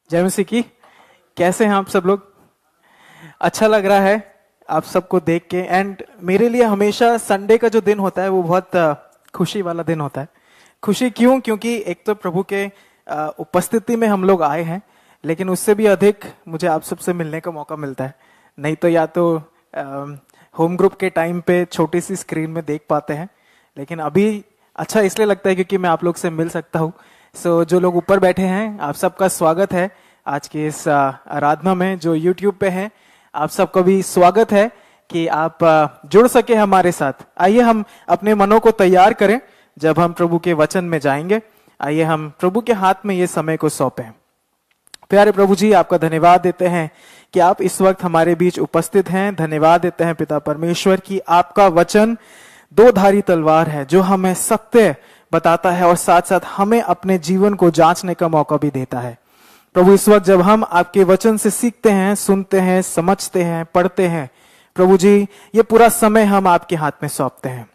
जय मसीह की। कैसे हैं आप सब लोग? अच्छा लग रहा है आप सबको देख के। एंड मेरे लिए हमेशा संडे का जो दिन होता है वो बहुत खुशी वाला दिन होता है। खुशी क्यों? क्योंकि एक तो प्रभु के उपस्थिति में हम लोग आए हैं, लेकिन उससे भी अधिक मुझे आप सबसे मिलने का मौका मिलता है। नहीं तो या तो होम ग्रुप के टाइम पे छोटी सी स्क्रीन में देख पाते हैं, लेकिन अभी अच्छा इसलिए लगता है क्योंकि मैं आप लोग से मिल सकता हूँ। सो जो लोग ऊपर बैठे हैं आप सबका स्वागत है आज की इस आराधना में। जो यूट्यूब पे हैं आप सबका भी स्वागत है कि आप जुड़ सके हमारे साथ। आइए हम अपने मनों को तैयार करें जब हम प्रभु के वचन में जाएंगे। आइए हम प्रभु के हाथ में ये समय को सौंपें। प्यारे प्रभु जी, आपका धन्यवाद देते हैं कि आप इस वक्त हमारे बीच उपस्थित हैं। धन्यवाद देते हैं पिता परमेश्वर की आपका वचन दो धारी तलवार है जो हमें सत्य बताता है और साथ साथ हमें अपने जीवन को जांचने का मौका भी देता है। प्रभु, इस वक्त जब हम आपके वचन से सीखते हैं, सुनते हैं, समझते हैं, पढ़ते हैं, प्रभु जी ये पूरा समय हम आपके हाथ में सौंपते हैं।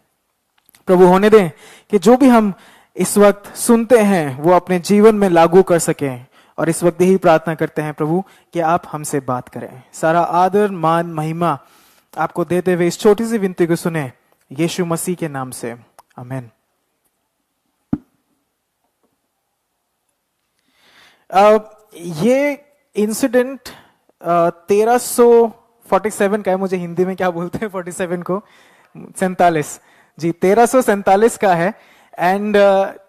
प्रभु, होने दें कि जो भी हम इस वक्त सुनते हैं वो अपने जीवन में लागू कर सकें। और इस वक्त यही प्रार्थना करते हैं प्रभु कि आप हमसे बात करें। सारा आदर मान महिमा आपको देते हुए इस छोटी सी विनती को सुने यीशु मसीह के नाम से, आमीन। ये इंसिडेंट 1347 का है। मुझे हिंदी में क्या बोलते हैं 47 को? 47 जी, 1347 का है। एंड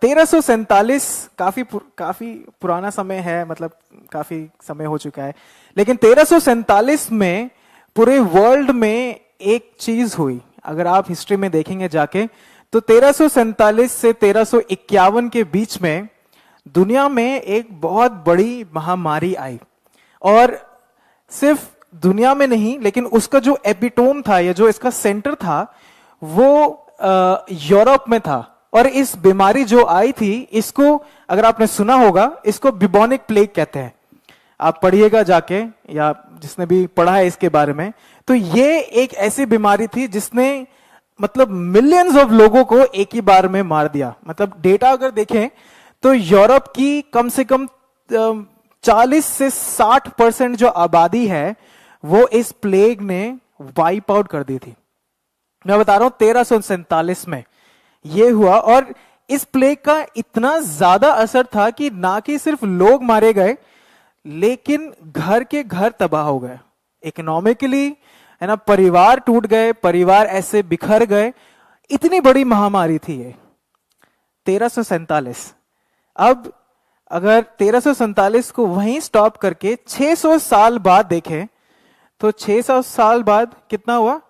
1347 काफी पुराना समय है, मतलब काफी समय हो चुका है। लेकिन 1347 में पूरे वर्ल्ड में एक चीज हुई। अगर आप हिस्ट्री में देखेंगे जाके तो 1347 से 1351 के बीच में दुनिया में एक बहुत बड़ी महामारी आई। और सिर्फ दुनिया में नहीं, लेकिन उसका जो एपिटोम था या जो इसका सेंटर था वो यूरोप में था। और इस बीमारी जो आई थी, इसको अगर आपने सुना होगा, इसको बिबोनिक प्लेग कहते हैं। आप पढ़िएगा जाके, या जिसने भी पढ़ा है इसके बारे में। तो ये एक ऐसी बीमारी थी जिसने मतलब मिलियंस ऑफ लोगों को एक ही बार में मार दिया। मतलब डेटा अगर देखें तो यूरोप की कम से कम 40 से 60% जो आबादी है वो इस प्लेग ने वाइप आउट कर दी थी। मैं बता रहा हूं 1347 में ये हुआ। और इस प्लेग का इतना ज्यादा असर था कि ना कि सिर्फ लोग मारे गए, लेकिन घर के घर तबाह हो गए। इकोनॉमिकली है ना, परिवार टूट गए, परिवार ऐसे बिखर गए। इतनी बड़ी महामारी थी ये 1347। अब अगर 1347 को वहीं स्टॉप करके 600 साल बाद देखें तो 600 साल बाद कितना हुआ?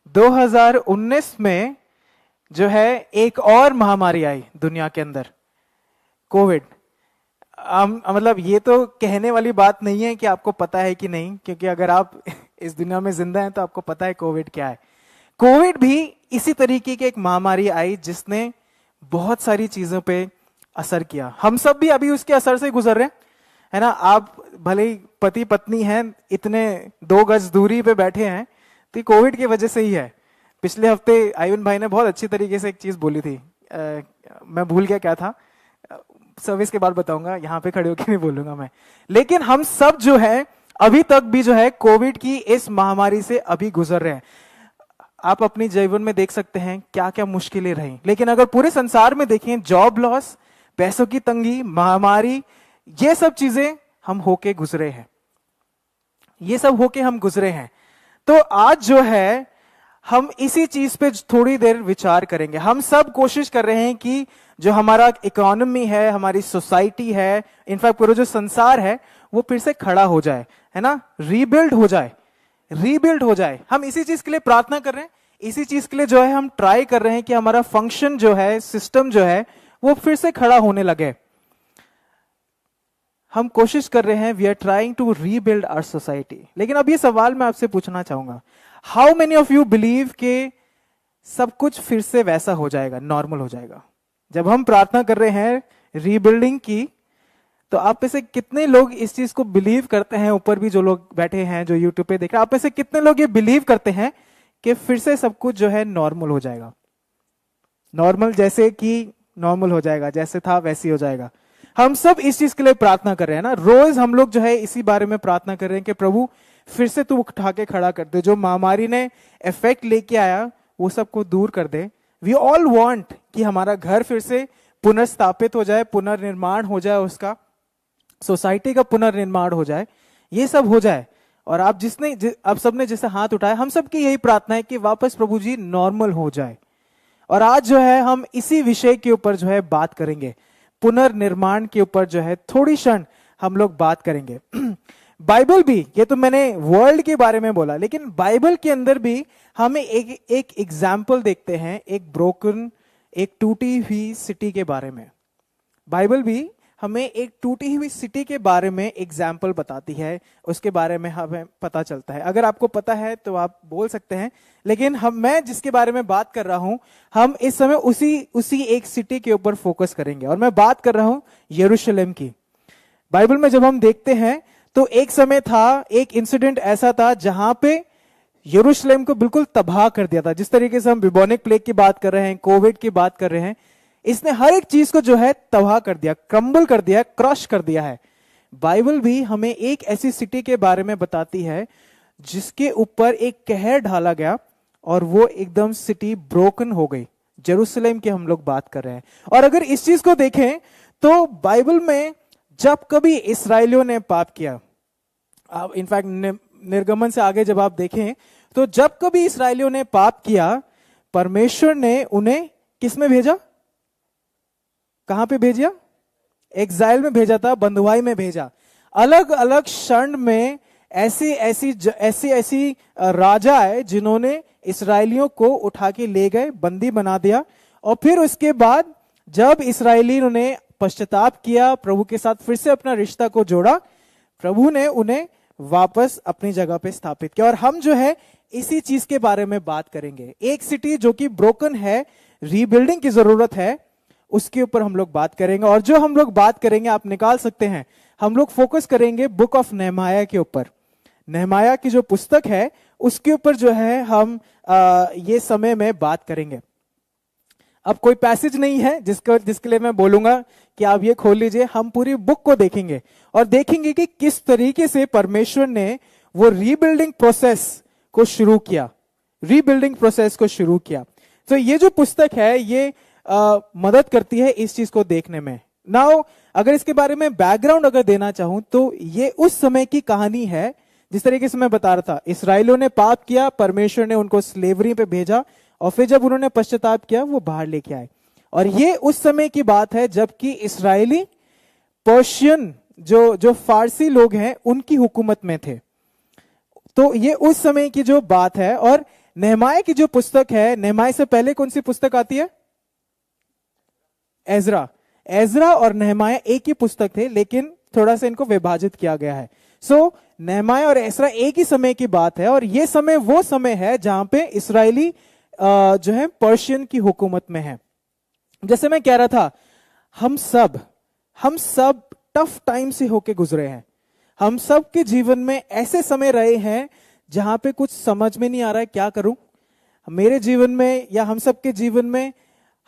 2019 में जो है एक और महामारी आई दुनिया के अंदर, कोविड। मतलब ये तो कहने वाली बात नहीं है कि आपको पता है कि नहीं, क्योंकि अगर आप इस दुनिया में जिंदा हैं तो आपको पता है कोविड क्या है। कोविड भी इसी तरीके की एक महामारी आई जिसने बहुत सारी चीजों पे असर किया। हम सब भी अभी उसके असर से गुजर रहे हैं, है ना। आप भले ही पति पत्नी हैं, इतने 2 गज दूरी पे बैठे हैं, तो कोविड की वजह से ही है। पिछले हफ्ते आयुन भाई ने बहुत अच्छी तरीके से एक चीज बोली थी, मैं भूल गया क्या था, सर्विस के बाद बताऊंगा, यहाँ पे खड़े होकर नहीं बोलूंगा मैं। लेकिन हम सब जो है अभी तक भी जो है कोविड की इस महामारी से अभी गुजर रहे हैं। आप अपनी जीवन में देख सकते हैं क्या क्या मुश्किलें रही। लेकिन अगर पूरे संसार में देखें, जॉब लॉस, पैसों की तंगी, महामारी, ये सब चीजें हम होके गुजरे हैं। ये सब होके हम गुजरे हैं। तो आज जो है हम इसी चीज पे थोड़ी देर विचार करेंगे। हम सब कोशिश कर रहे हैं कि जो हमारा इकोनॉमी है, हमारी सोसाइटी है, इनफैक्ट पूरा जो संसार है वो फिर से खड़ा हो जाए, है ना, रीबिल्ड हो जाए, रीबिल्ड हो जाए। हम इसी चीज के लिए प्रार्थना कर रहे हैं। इसी चीज के लिए जो है हम ट्राई कर रहे हैं कि हमारा फंक्शन जो है, सिस्टम जो है वो फिर से खड़ा होने लगे। हम कोशिश कर रहे हैं, we are trying to rebuild our society. लेकिन अब ये सवाल मैं आपसे पूछना चाहूंगा, how many of you believe के सब कुछ फिर से वैसा हो जाएगा, नॉर्मल हो जाएगा? जब हम प्रार्थना कर रहे हैं रीबिल्डिंग की, तो आप में से कितने लोग इस चीज को बिलीव करते हैं? ऊपर भी जो लोग बैठे हैं, जो यूट्यूब पे देख रहे हैं, आप में से कितने लोग ये बिलीव करते हैं कि फिर से सब कुछ जो है नॉर्मल हो जाएगा? नॉर्मल जैसे कि नॉर्मल हो जाएगा, जैसे था वैसे ही हो जाएगा। हम सब इस चीज के लिए प्रार्थना कर रहे हैं ना, रोज हम लोग जो है इसी बारे में प्रार्थना कर रहे हैं कि प्रभु फिर से तू उठा के खड़ा कर दे, जो महामारी ने इफेक्ट लेके आया वो सबको दूर कर दे। वी ऑल वांट कि हमारा घर फिर से पुनर्स्थापित हो जाए, पुनर्निर्माण हो जाए, उसका सोसाइटी का पुनर्निर्माण हो जाए, ये सब हो जाए। और आप अब सबने जैसे हाथ उठाया, हम सबकी यही प्रार्थना है कि वापस प्रभु जी नॉर्मल हो जाए। और आज जो है हम इसी विषय के ऊपर जो है बात करेंगे, पुनर्निर्माण के ऊपर जो है थोड़ी क्षण हम लोग बात करेंगे। बाइबल भी, ये तो मैंने वर्ल्ड के बारे में बोला, लेकिन बाइबल के अंदर भी हमें एक एग्जाम्पल देखते हैं, एक ब्रोकन, एक टूटी हुई सिटी के बारे में। बाइबल भी हमें एक टूटी हुई सिटी के बारे में एग्जाम्पल बताती है, उसके बारे में हमें पता चलता है। अगर आपको पता है तो आप बोल सकते हैं, लेकिन मैं जिसके बारे में बात कर रहा हूं, हम इस समय उसी एक सिटी के ऊपर फोकस करेंगे, और मैं बात कर रहा हूं यरूशलेम की। बाइबल में जब हम देखते हैं तो एक समय था, एक इंसिडेंट ऐसा था जहां पे यरूशलेम को बिल्कुल तबाह कर दिया था। जिस तरीके से हम बिबोनिक प्लेग की बात कर रहे हैं, कोविड की बात कर रहे हैं, इसने हर एक चीज को जो है तबाह कर दिया, क्रम्बल कर दिया, क्रश कर दिया है। बाइबल भी हमें एक ऐसी सिटी के बारे में बताती है जिसके ऊपर एक कहर ढाला गया और वो एकदम सिटी ब्रोकन हो गई। जेरूसलम की हम लोग बात कर रहे हैं। और अगर इस चीज को देखें तो बाइबल में जब कभी इसराइलियों ने पाप किया, आप इनफैक्ट निर्गमन से आगे जब आप देखें तो जब कभी इसराइलियों ने पाप किया, परमेश्वर ने उन्हें किस में भेजा? कहां पे भेजा? एग्जाइल में भेजा था, बंधुआई में भेजा। अलग अलग क्षण में ऐसी राजा है जिन्होंने इसराइलियों को उठा के ले गए, बंदी बना दिया, और फिर उसके बाद जब इसराइलियों ने पश्चाताप किया, प्रभु के साथ फिर से अपना रिश्ता को जोड़ा, प्रभु ने उन्हें वापस अपनी जगह पे स्थापित किया। और हम जो है इसी चीज के बारे में बात करेंगे। एक सिटी जो कि ब्रोकन है, रीबिल्डिंग की जरूरत है, उसके ऊपर हम लोग बात करेंगे। और जो हम लोग बात करेंगे आप निकाल सकते हैं, हम लोग फोकस करेंगे बुक ऑफ नेहमाया के ऊपर। नेहमाया की जो पुस्तक है उसके ऊपर जो है हम ये समय में बात करेंगे। अब कोई पैसेज नहीं है जिसके लिए मैं बोलूंगा कि आप ये खोल लीजिए। हम पूरी बुक को देखेंगे और देखेंगे कि किस तरीके से परमेश्वर ने वो रीबिल्डिंग प्रोसेस को शुरू किया, रीबिल्डिंग प्रोसेस को शुरू किया। तो ये जो पुस्तक है ये मदद करती है इस चीज को देखने में। नाउ अगर इसके बारे में बैकग्राउंड अगर देना चाहूं तो ये उस समय की कहानी है। जिस तरीके से मैं बता रहा था, इसराइलियों ने पाप किया, परमेश्वर ने उनको स्लेवरी पे भेजा, और फिर जब उन्होंने पश्चाताप किया वो बाहर लेके आए। और ये उस समय की बात है जबकि इसराइली पर्शियन जो फारसी लोग हैं उनकी हुकूमत में थे। तो ये उस समय की जो बात है। और नेहमाया की जो पुस्तक है, नेहमाया से पहले कौन सी पुस्तक आती है? एजरा और नेहमाया एक ही पुस्तक थे, लेकिन थोड़ा सा इनको विभाजित किया गया है। सो नेहमाया और एजरा एक ही समय की बात है, और ये समय वो समय है जहां पे इसराइली जो है पर्शियन की हुकूमत में है। जैसे मैं कह रहा था, हम सब टफ टाइम से होके गुजरे हैं। हम सब के जीवन में ऐसे समय रहे हैं जहां पे कुछ समझ में नहीं आ रहा है क्या करूं। मेरे जीवन में या हम सब के जीवन में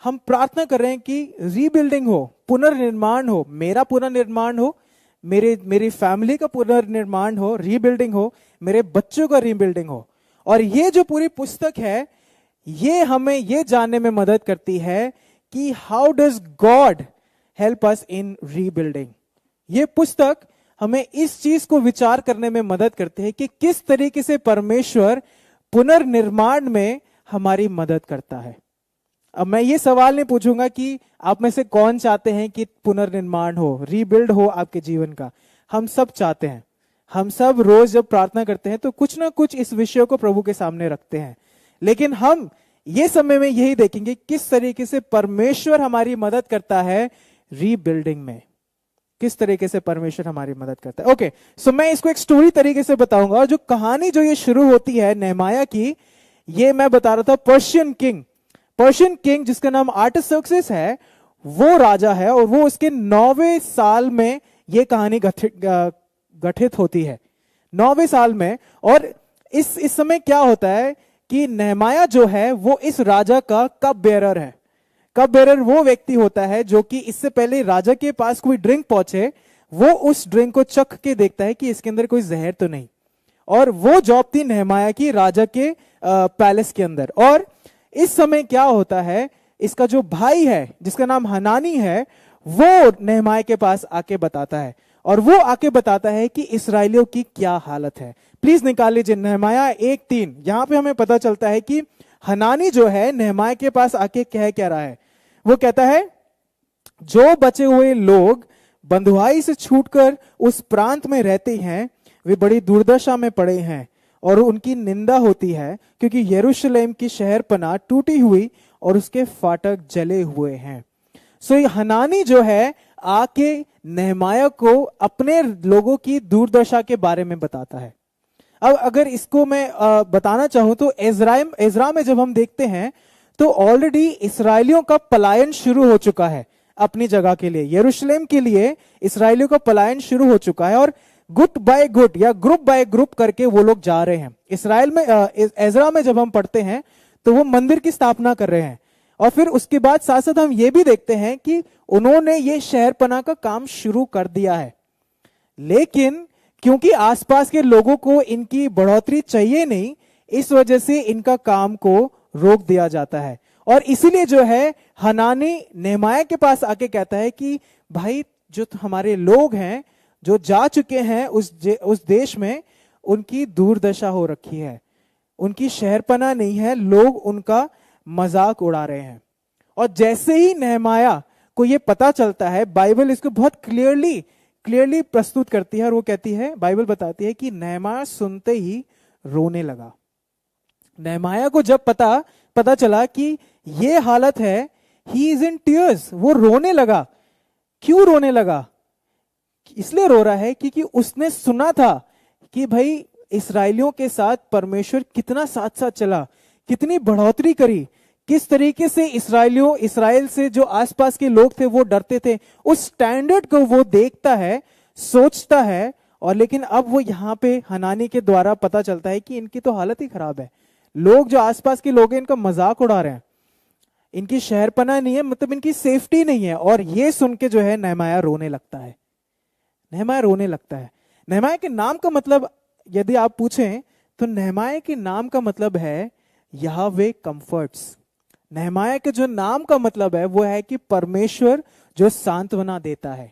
हम प्रार्थना कर रहे हैं कि रीबिल्डिंग हो, पुनर्निर्माण हो, मेरा पुनर्निर्माण हो, मेरी फैमिली का पुनर्निर्माण हो, रीबिल्डिंग हो, मेरे बच्चों का रीबिल्डिंग हो। और ये जो पूरी पुस्तक है ये हमें ये जानने में मदद करती है कि how does God help us in rebuilding. ये पुस्तक हमें इस चीज को विचार करने में मदद करती है कि किस तरीके से परमेश्वर पुनर्निर्माण में हमारी मदद करता है। अब मैं ये सवाल नहीं पूछूंगा कि आप में से कौन चाहते हैं कि पुनर्निर्माण हो, रीबिल्ड हो आपके जीवन का। हम सब चाहते हैं। हम सब रोज जब प्रार्थना करते हैं तो कुछ ना कुछ इस विषय को प्रभु के सामने रखते हैं। लेकिन हम ये समय में यही देखेंगे किस तरीके से परमेश्वर हमारी मदद करता है रीबिल्डिंग में, किस तरीके से परमेश्वर हमारी मदद करता है। ओके, सो मैं इसको एक स्टोरी तरीके से बताऊंगा। और जो कहानी जो ये शुरू होती है नेहमाया की, ये मैं बता रहा था पर्शियन किंग जिसका नाम आर्टासर्क्सिस है, वो राजा है। और वो उसके 9वें साल में ये कहानी गठित होती है, 9वें साल में। और इस समय क्या होता है कि नेहमाया जो है वो इस राजा का कप बेयरर है। कप बेरर वो व्यक्ति होता है जो कि इससे पहले राजा के पास कोई ड्रिंक पहुंचे, वो उस ड्रिंक को चख के देखता है कि इसके अंदर कोई जहर तो नहीं। और वो जॉब थी नेहमाया की राजा के पैलेस के अंदर। और इस समय क्या होता है, इसका जो भाई है जिसका नाम हनानी है, वो नेहमाया के पास आके बताता है, और वो आके बताता है कि इस्राएलियों की क्या हालत है। प्लीज निकाल लीजिए नेहमाया 1:3। यहां पे हमें पता चलता है कि हनानी जो है नेहमाया के पास आके कह क्या रहा है। वो कहता है, जो बचे हुए लोग बंधुआई से छूटकर उस प्रांत में रहते हैं, वे बड़ी दुर्दशा में पड़े हैं और उनकी निंदा होती है, क्योंकि यरूशलेम की शहरपनाह टूटी हुई और उसके फाटक जले हुए हैं। सो ये हनानी जो है आके नेहमाया को अपने लोगों की दुर्दशा के बारे में बताता है। अब अगर इसको मैं बताना चाहूं तो एजरा में जब हम देखते हैं तो ऑलरेडी इसराइलियों का पलायन शुरू हो चुका है अपनी जगह के लिए। यरूशलेम के लिए इसराइलियों का पलायन शुरू हो चुका है, और गुट बाय गुट या ग्रुप बाय ग्रुप करके वो लोग जा रहे हैं। इसराइल में एजरा में जब हम पढ़ते हैं तो वो मंदिर की स्थापना कर रहे हैं, और फिर उसके बाद साथ साथ हम ये भी देखते हैं कि उन्होंने ये शहरपनाह का काम शुरू कर दिया है। लेकिन क्योंकि आसपास के लोगों को इनकी बढ़ोतरी चाहिए नहीं, इस वजह से इनका काम को रोक दिया जाता है। और इसीलिए जो है हनानी नेहमाया के पास आके कहता है कि भाई, जो हमारे लोग हैं जो जा चुके हैं उस देश में, उनकी दुर्दशा हो रखी है, उनकी शहरपनाह नहीं है, लोग उनका मजाक उड़ा रहे हैं। और जैसे ही नेहमाया को ये पता चलता है, बाइबल इसको बहुत क्लियरली प्रस्तुत करती है, और वो कहती है, बाइबल बताती है कि नेहमाया सुनते ही रोने लगा। नेहमाया को जब पता चला कि ये हालत है, ही इज इन टीयर्स, वो रोने लगा। क्यों रोने लगा? इसलिए रो रहा है क्योंकि उसने सुना था कि भाई इसराइलियों के साथ परमेश्वर कितना साथ साथ चला, कितनी बढ़ोतरी करी, किस तरीके से इसराइल से जो आसपास के लोग थे वो डरते थे। उस स्टैंडर्ड को वो देखता है, सोचता है। और लेकिन अब वो यहाँ पे हनानी के द्वारा पता चलता है कि इनकी तो हालत ही खराब है, लोग जो आसपास के लोग हैं इनका मजाक उड़ा रहे हैं, इनकी शहरपनाह नहीं है, मतलब इनकी सेफ्टी नहीं है। और ये सुन के जो है नेहमाया रोने लगता है। नेहमाया रोने लगता है। नेहमाया के नाम का मतलब यदि आप पूछें तो नेहमाया के नाम का मतलब है यहोवा कंफर्ट्स। नेहमाया के जो नाम का मतलब है वो है कि परमेश्वर जो सांत्वना देता है।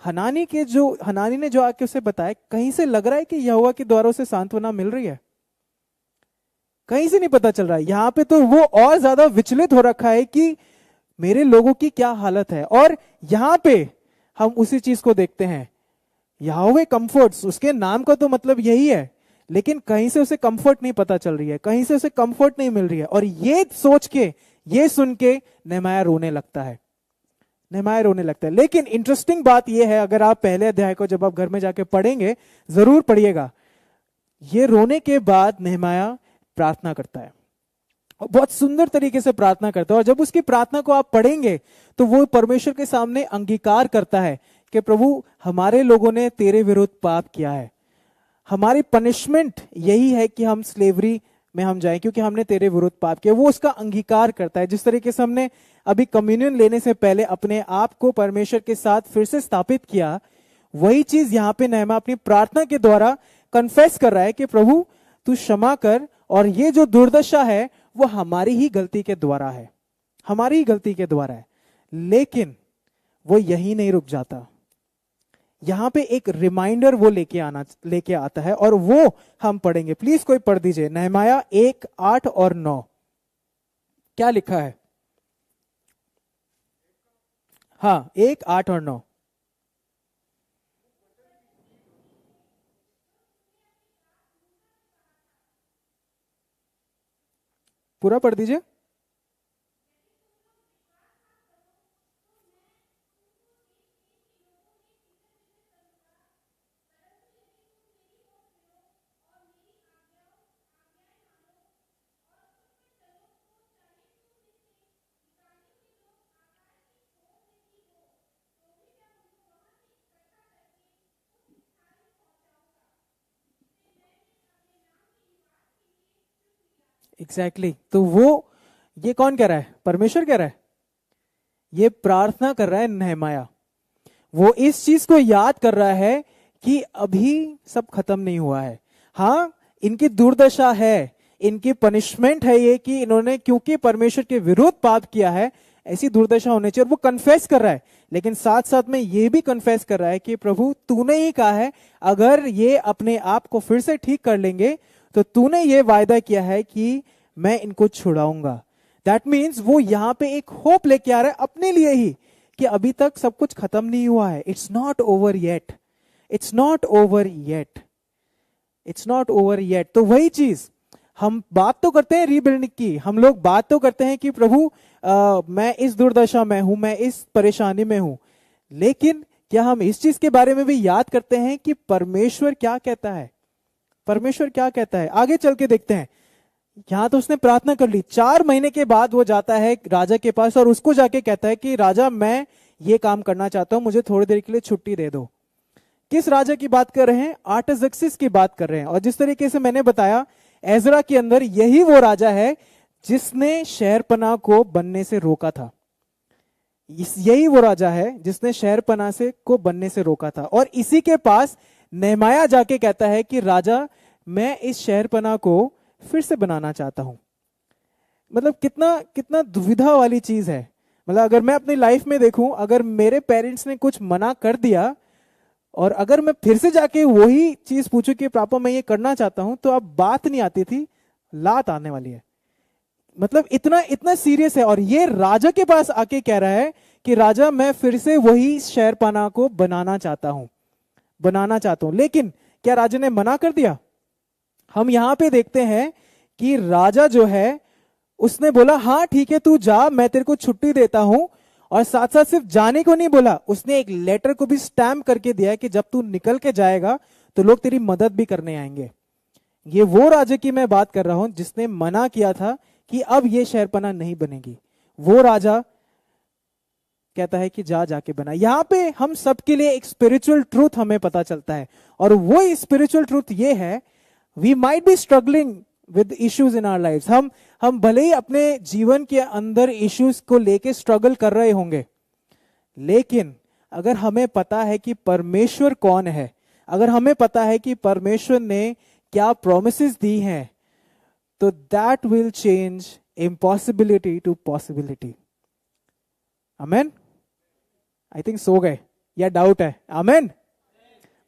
हनानी ने जो आके उसे बताया, कहीं से लग रहा है कि यहोवा के द्वारा उसे सांत्वना मिल रही है? कहीं से नहीं पता चल रहा है। यहां पे तो वो और ज्यादा विचलित हो रखा है कि मेरे लोगों की क्या हालत है। और यहां पे हम उसी चीज को देखते हैं, यहोवा कंफर्ट्स, उसके नाम का तो मतलब यही है, लेकिन कहीं से उसे कंफर्ट नहीं पता चल रही है, कहीं से उसे कंफर्ट नहीं मिल रही है। और ये सोच के, ये सुन के नेहमाया रोने लगता है। नेहमाया रोने लगता है। लेकिन इंटरेस्टिंग बात यह है, अगर आप पहले अध्याय को जब आप घर में जाके पढ़ेंगे, जरूर पढ़िएगा, ये रोने के बाद नेहमाया प्रार्थना करता है, और बहुत सुंदर तरीके से प्रार्थना करता है। और जब उसकी प्रार्थना को आप पढ़ेंगे तो वो परमेश्वर के सामने अंगीकार करता है कि प्रभु, हमारे लोगों ने तेरे विरुद्ध पाप किया है, हमारी पनिशमेंट यही है कि हम स्लेवरी में हम जाएं क्योंकि हमने तेरे विरुद्ध पाप किया। वो उसका अंगीकार करता है। जिस तरीके से हमने अभी कम्युनियन लेने से पहले अपने आप को परमेश्वर के साथ फिर से स्थापित किया, वही चीज यहां पे नेहमा अपनी प्रार्थना के द्वारा कन्फेस कर रहा है कि प्रभु तू क्षमा कर, और ये जो दुर्दशा है वो हमारी ही गलती के द्वारा है, हमारी ही गलती के द्वारा है। लेकिन वो यही नहीं रुक जाता, यहां पे एक रिमाइंडर वो लेके आता है, और वो हम पढ़ेंगे। प्लीज कोई पढ़ दीजिए नेहमाया 1:8 और 9। क्या लिखा है? हाँ, 1:8 और 9। पूरा पढ़ दीजिए। एग्जैक्टली तो वो ये कौन कह रहा है? परमेश्वर कह रहा है। ये प्रार्थना कर रहा है नेहमाया। वो इस चीज को याद कर रहा है कि अभी सब खत्म नहीं हुआ है। हाँ, इनकी दुर्दशा है, इनकी पनिशमेंट है ये कि इन्होंने क्योंकि परमेश्वर के विरुद्ध पाप किया है, ऐसी दुर्दशा होनी चाहिए। और वो कन्फेस कर रहा है, लेकिन साथ साथ में ये भी कन्फेस कर रहा है कि प्रभु तूने ही कहा है अगर ये अपने आप को फिर से ठीक कर लेंगे तो तूने ये वायदा किया है कि मैं इनको छुड़ाऊंगा। दैट मीन्स वो यहां पे एक होप लेके आ रहा है अपने लिए ही कि अभी तक सब कुछ खत्म नहीं हुआ है। It's not over yet, it's not over yet, it's not over yet. तो वही चीज हम बात तो करते हैं रीबिल्डिंग की, हम लोग बात तो करते हैं कि प्रभु मैं इस दुर्दशा में हूं, मैं इस परेशानी में हूं, लेकिन क्या हम इस चीज के बारे में भी याद करते हैं कि परमेश्वर क्या कहता है? परमेश्वर क्या कहता है? आगे चल के देखते हैं। यहां तो उसने प्रार्थना कर ली, 4 महीने के बाद वो जाता है राजा के पास और उसको जाके कहता है कि राजा मैं ये काम करना चाहता हूं, मुझे थोड़ी देर के लिए छुट्टी दे दो। किस राजा की बात कर रहे हैं? आर्टाजर्क्सिस की बात कर रहे हैं। और जिस तरीके से मैंने बताया, एजरा के अंदर यही वो राजा है जिसने शहरपनाह को बनने से रोका था। यही वो राजा है जिसने शहरपनाह से को बनने से रोका था। और इसी के पास नेहमाया जाके कहता है कि राजा मैं इस शहरपनाह को फिर से बनाना चाहता हूं। मतलब कितना कितना दुविधा वाली चीज है। मतलब अगर मैं अपनी लाइफ में देखूं, अगर मेरे पेरेंट्स ने कुछ मना कर दिया और अगर मैं फिर से जाके वही चीज पूछूं कि पापा मैं ये करना चाहता हूं, तो अब बात नहीं आती थी, लात आने वाली है। मतलब इतना इतना सीरियस है। और ये राजा के पास आके कह रहा है कि राजा मैं फिर से वही शहरपनाह को बनाना चाहता हूं, बनाना चाहता हूं। लेकिन क्या राजा ने मना कर दिया? हम यहां पे देखते हैं कि राजा जो है उसने बोला हाँ ठीक है तू जा, मैं तेरे को छुट्टी देता हूं। और साथ साथ सिर्फ जाने को नहीं बोला, उसने एक लेटर को भी स्टैम्प करके दिया कि जब तू निकल के जाएगा तो लोग तेरी मदद भी करने आएंगे। ये वो राजा की मैं बात कर रहा हूं जिसने मना किया था कि अब ये शहरपनाह नहीं बनेगी। वो राजा कहता है कि जा जाके बना। यहां पे हम सबके लिए एक स्पिरिचुअल ट्रूथ हमें पता चलता है, और वो स्पिरिचुअल ट्रूथ ये है, we might be struggling with issues in our lives. हम भले ही अपने जीवन के अंदर इश्यूज को लेके स्ट्रगल कर रहे होंगे, लेकिन अगर हमें पता है कि परमेश्वर कौन है, अगर हमें पता है कि परमेश्वर ने क्या प्रोमिसेस दी हैं, तो that will change impossibility to possibility. Amen. I think so गए या डाउट है? आमेन।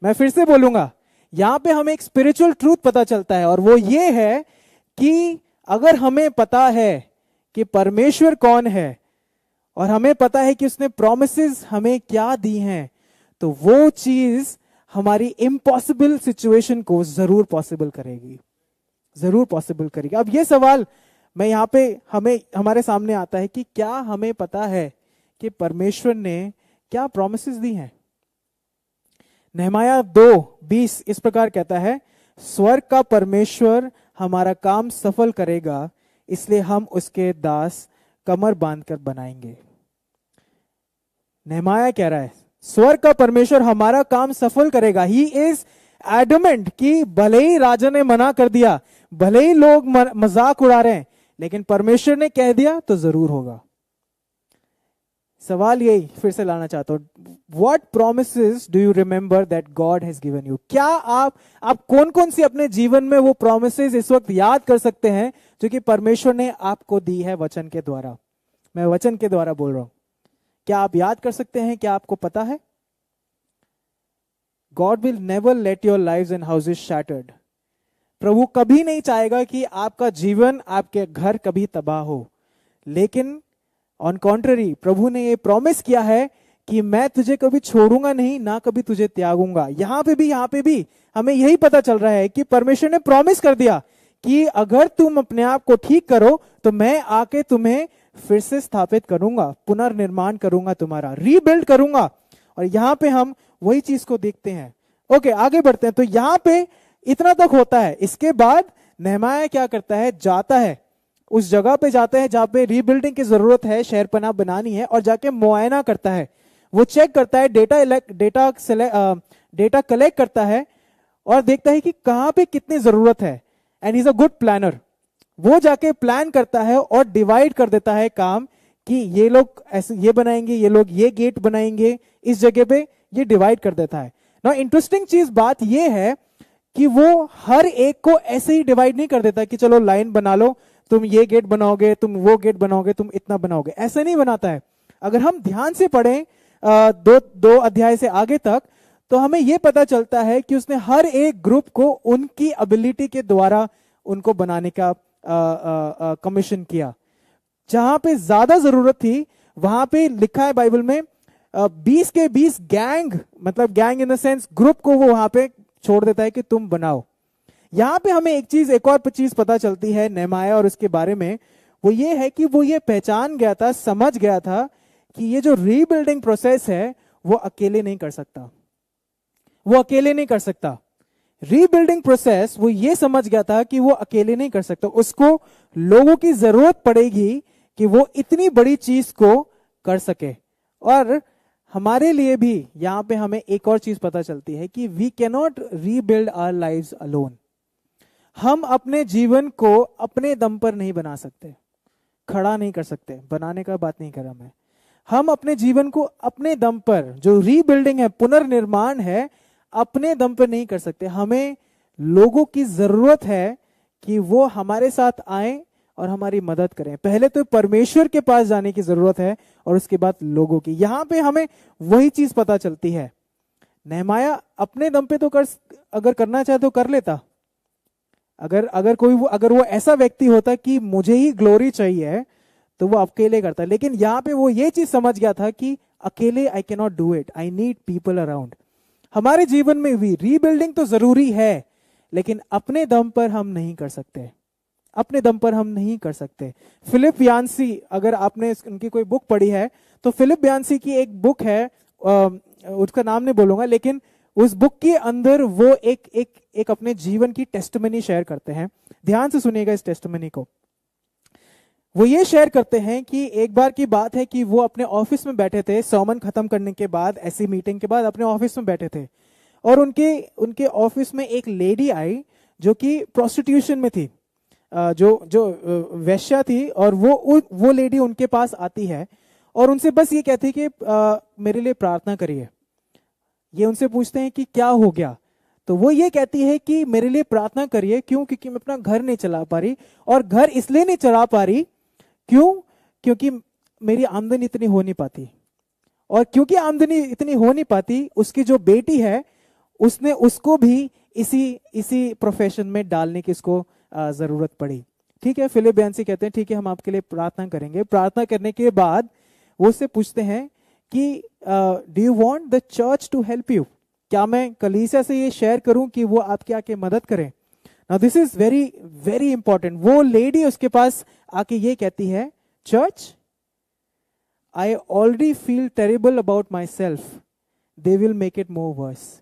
मैं फिर से बोलूंगा, यहां पे हमें एक स्पिरिचुअल ट्रूथ पता चलता है, और वो ये है कि अगर हमें पता है कि परमेश्वर कौन है और हमें पता है कि उसने प्रॉमिसेस हमें क्या दी हैं, तो वो चीज हमारी इम्पॉसिबल सिचुएशन को जरूर पॉसिबल करेगी, जरूर पॉसिबल करेगी। अब ये सवाल मैं यहां पे हमारे सामने आता है कि क्या हमें पता है कि परमेश्वर ने क्या प्रॉमिसेस दी हैं? नेहमाया 2:20 इस प्रकार कहता है, स्वर्ग का परमेश्वर हमारा काम सफल करेगा, इसलिए हम उसके दास कमर बांधकर बनाएंगे। नेहमाया कह रहा है स्वर्ग का परमेश्वर हमारा काम सफल करेगा। ही इज एडमेंट कि भले ही राजा ने मना कर दिया, भले ही लोग मजाक उड़ा रहे हैं, लेकिन परमेश्वर ने कह दिया तो जरूर होगा। सवाल यही फिर से लाना चाहता हूं, what promises do you remember that God has given you? क्या आप कौन कौन सी अपने जीवन में वो प्रोमिसेस इस वक्त याद कर सकते हैं जो कि परमेश्वर ने आपको दी है वचन के द्वारा? मैं वचन के द्वारा बोल रहा हूं, क्या आप याद कर सकते हैं? क्या आपको पता है? God will never let your lives and houses shattered. प्रभु कभी नहीं चाहेगा कि आपका जीवन, आपके घर कभी तबाह हो, लेकिन ऑन कॉन्ट्ररी प्रभु ने ये प्रॉमिस किया है कि मैं तुझे कभी छोड़ूंगा नहीं, ना कभी तुझे त्यागूंगा। यहां पे भी हमें यही पता चल रहा है कि परमेश्वर ने प्रॉमिस कर दिया कि अगर तुम अपने आप को ठीक करो तो मैं आके तुम्हें फिर से स्थापित करूंगा, पुनर्निर्माण करूंगा, तुम्हारा रीबिल्ड करूंगा। और यहां पे हम वही चीज को देखते हैं। ओके, आगे बढ़ते हैं। तो यहां पे इतना तक होता है। इसके बाद नेहमाया क्या करता है? जाता है उस जगह पे, जाता है जहां पे रीबिल्डिंग की जरूरत है, शहरपनाह बनानी है, और जाके मुआयना करता है। वो चेक करता है, डेटा कलेक्ट करता है और देखता है कि कहां पे कितनी जरूरत है। And he is a good planner. वो जाके प्लान करता है और डिवाइड कर देता है काम कि ये लोग ऐसे ये बनाएंगे, ये लोग ये गेट बनाएंगे, इस जगह पे ये डिवाइड कर देता है ना। इंटरेस्टिंग चीज बात ये है कि वो हर एक को ऐसे ही डिवाइड नहीं कर देता कि चलो लाइन बना लो, तुम ये गेट बनाओगे, तुम वो गेट बनाओगे, तुम इतना बनाओगे, ऐसे नहीं बनाता है। अगर हम ध्यान से पढ़ें दो अध्याय से आगे तक, तो हमें यह पता चलता है कि उसने हर एक ग्रुप को उनकी एबिलिटी के द्वारा उनको बनाने का कमीशन किया। जहां पे ज्यादा जरूरत थी वहां पे लिखा है बाइबल में 20 के 20 गैंग, मतलब gang in the sense group को वो वहां पे छोड़ देता है कि तुम बनाओ। यहां पे हमें एक और चीज पता चलती है नेहमाया और उसके बारे में, वो ये है कि वो ये पहचान गया था, समझ गया था कि ये जो रीबिल्डिंग प्रोसेस है वो अकेले नहीं कर सकता, वो अकेले नहीं कर सकता। रीबिल्डिंग प्रोसेस वो ये समझ गया था कि वो अकेले नहीं कर सकता, उसको लोगों की जरूरत पड़ेगी कि वो इतनी बड़ी चीज को कर सके। और हमारे लिए भी यहां पे हमें एक और चीज पता चलती है कि we can not rebuild our lives alone. हम अपने जीवन को अपने दम पर नहीं बना सकते, खड़ा नहीं कर सकते, बनाने का बात नहीं कर रहा मैं। हम अपने जीवन को अपने दम पर, जो रीबिल्डिंग है, पुनर्निर्माण है, अपने दम पर नहीं कर सकते। हमें लोगों की जरूरत है कि वो हमारे साथ आए और हमारी मदद करें। पहले तो परमेश्वर के पास जाने की जरूरत है और उसके बाद लोगों की। यहां पे हमें वही चीज पता चलती है। नेहमाया अपने दम पे तो अगर करना चाहे तो कर लेता। अगर वो ऐसा व्यक्ति होता कि मुझे ही ग्लोरी चाहिए तो वो अकेले करता। लेकिन यहां पे वो ये चीज समझ गया था कि अकेले I can not do it, I need people around. हमारे जीवन में भी रीबिल्डिंग तो जरूरी है, लेकिन अपने दम पर हम नहीं कर सकते, अपने दम पर हम नहीं कर सकते। फिलिप यान्सी, अगर आपने उनकी कोई बुक पढ़ी है तो फिलिप यान्सी की एक बुक है, उसका नाम नहीं बोलूंगा, लेकिन उस बुक के अंदर वो एक अपने जीवन की टेस्टिमनी शेयर करते हैं। ध्यान से सुनिएगा इस टेस्टिमनी को। वो ये शेयर करते हैं कि एक बार की बात है कि वो अपने ऑफिस में बैठे थे, sermon खत्म करने के बाद, ऐसी मीटिंग के बाद अपने ऑफिस में बैठे थे, और उनके ऑफिस में एक लेडी आई जो कि प्रोस्टिट्यूशन में थी, जो वेश्या थी। और वो लेडी उनके पास आती है और उनसे बस ये कहती कि मेरे लिए प्रार्थना करिए। ये उनसे पूछते हैं कि क्या हो गया, तो वो ये कहती है कि मेरे लिए प्रार्थना करिए। क्यों? क्योंकि मैं अपना घर नहीं चला पा रही, और घर इसलिए नहीं चला पा रही, क्यों? क्योंकि मेरी आमदनी इतनी हो नहीं पाती, और क्योंकि आमदनी इतनी हो नहीं पाती, उसकी जो बेटी है उसने उसको भी इसी प्रोफेशन में डालने की इसको जरूरत पड़ी। ठीक है, फिलिप यान्सी कहते हैं ठीक है, हम आपके लिए प्रार्थना करेंगे। प्रार्थना करने के बाद वो उससे पूछते हैं कि do you want the church to help you? क्या मैं कलीसिया से ये शेयर करूं कि वो आपके आके मदद करें? Now this is very very important. वो लेडी उसके पास आके ये कहती है, church, I already feel terrible about my self, they will make it more verse.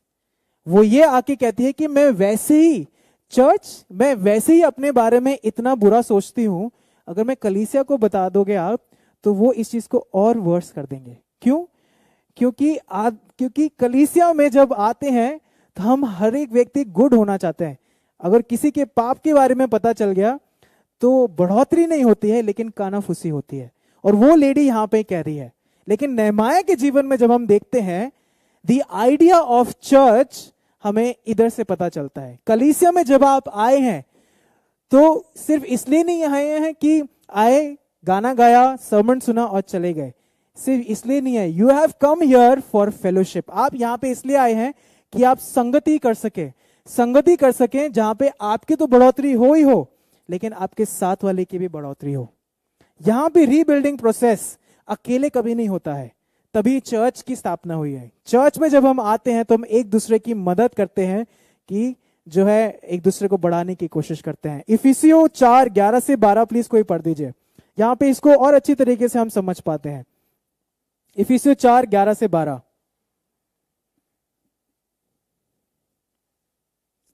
वो ये आके कहती है कि मैं वैसे ही अपने बारे में इतना बुरा सोचती हूं, अगर मैं कलीसिया को बता दोगे आप तो वो इस चीज को और वर्स कर देंगे। क्यों? क्योंकि कलीसिया में जब आते हैं तो हम हर एक व्यक्ति गुड होना चाहते हैं। अगर किसी के पाप के बारे में पता चल गया तो बढ़ोतरी नहीं होती है, लेकिन कानाफूसी होती है। और वो लेडी यहां पे कह रही है। लेकिन नेहमाया के जीवन में जब हम देखते हैं, द आइडिया ऑफ चर्च हमें इधर से पता चलता है। कलीसिया में जब आप आए हैं तो सिर्फ इसलिए नहीं आए हैं कि आए, गाना गाया, सर्मन सुना और चले गए, सिर्फ इसलिए नहीं है। You have come here for fellowship. आप यहाँ पे इसलिए आए हैं कि आप संगति कर सके जहां पे आपकी तो बढ़ोतरी हो ही हो, लेकिन आपके साथ वाले की भी बढ़ोतरी हो। यहां पे रीबिल्डिंग प्रोसेस अकेले कभी नहीं होता है, तभी चर्च की स्थापना हुई है। चर्च में जब हम आते हैं तो हम एक दूसरे की मदद करते हैं, कि जो है एक दूसरे को बढ़ाने की कोशिश करते हैं। इफिसियों 4:11 से 12 प्लीज कोई पढ़ दीजिए, यहां पे इसको और अच्छी तरीके से हम समझ पाते हैं। इफिसियों 4:11 से 12।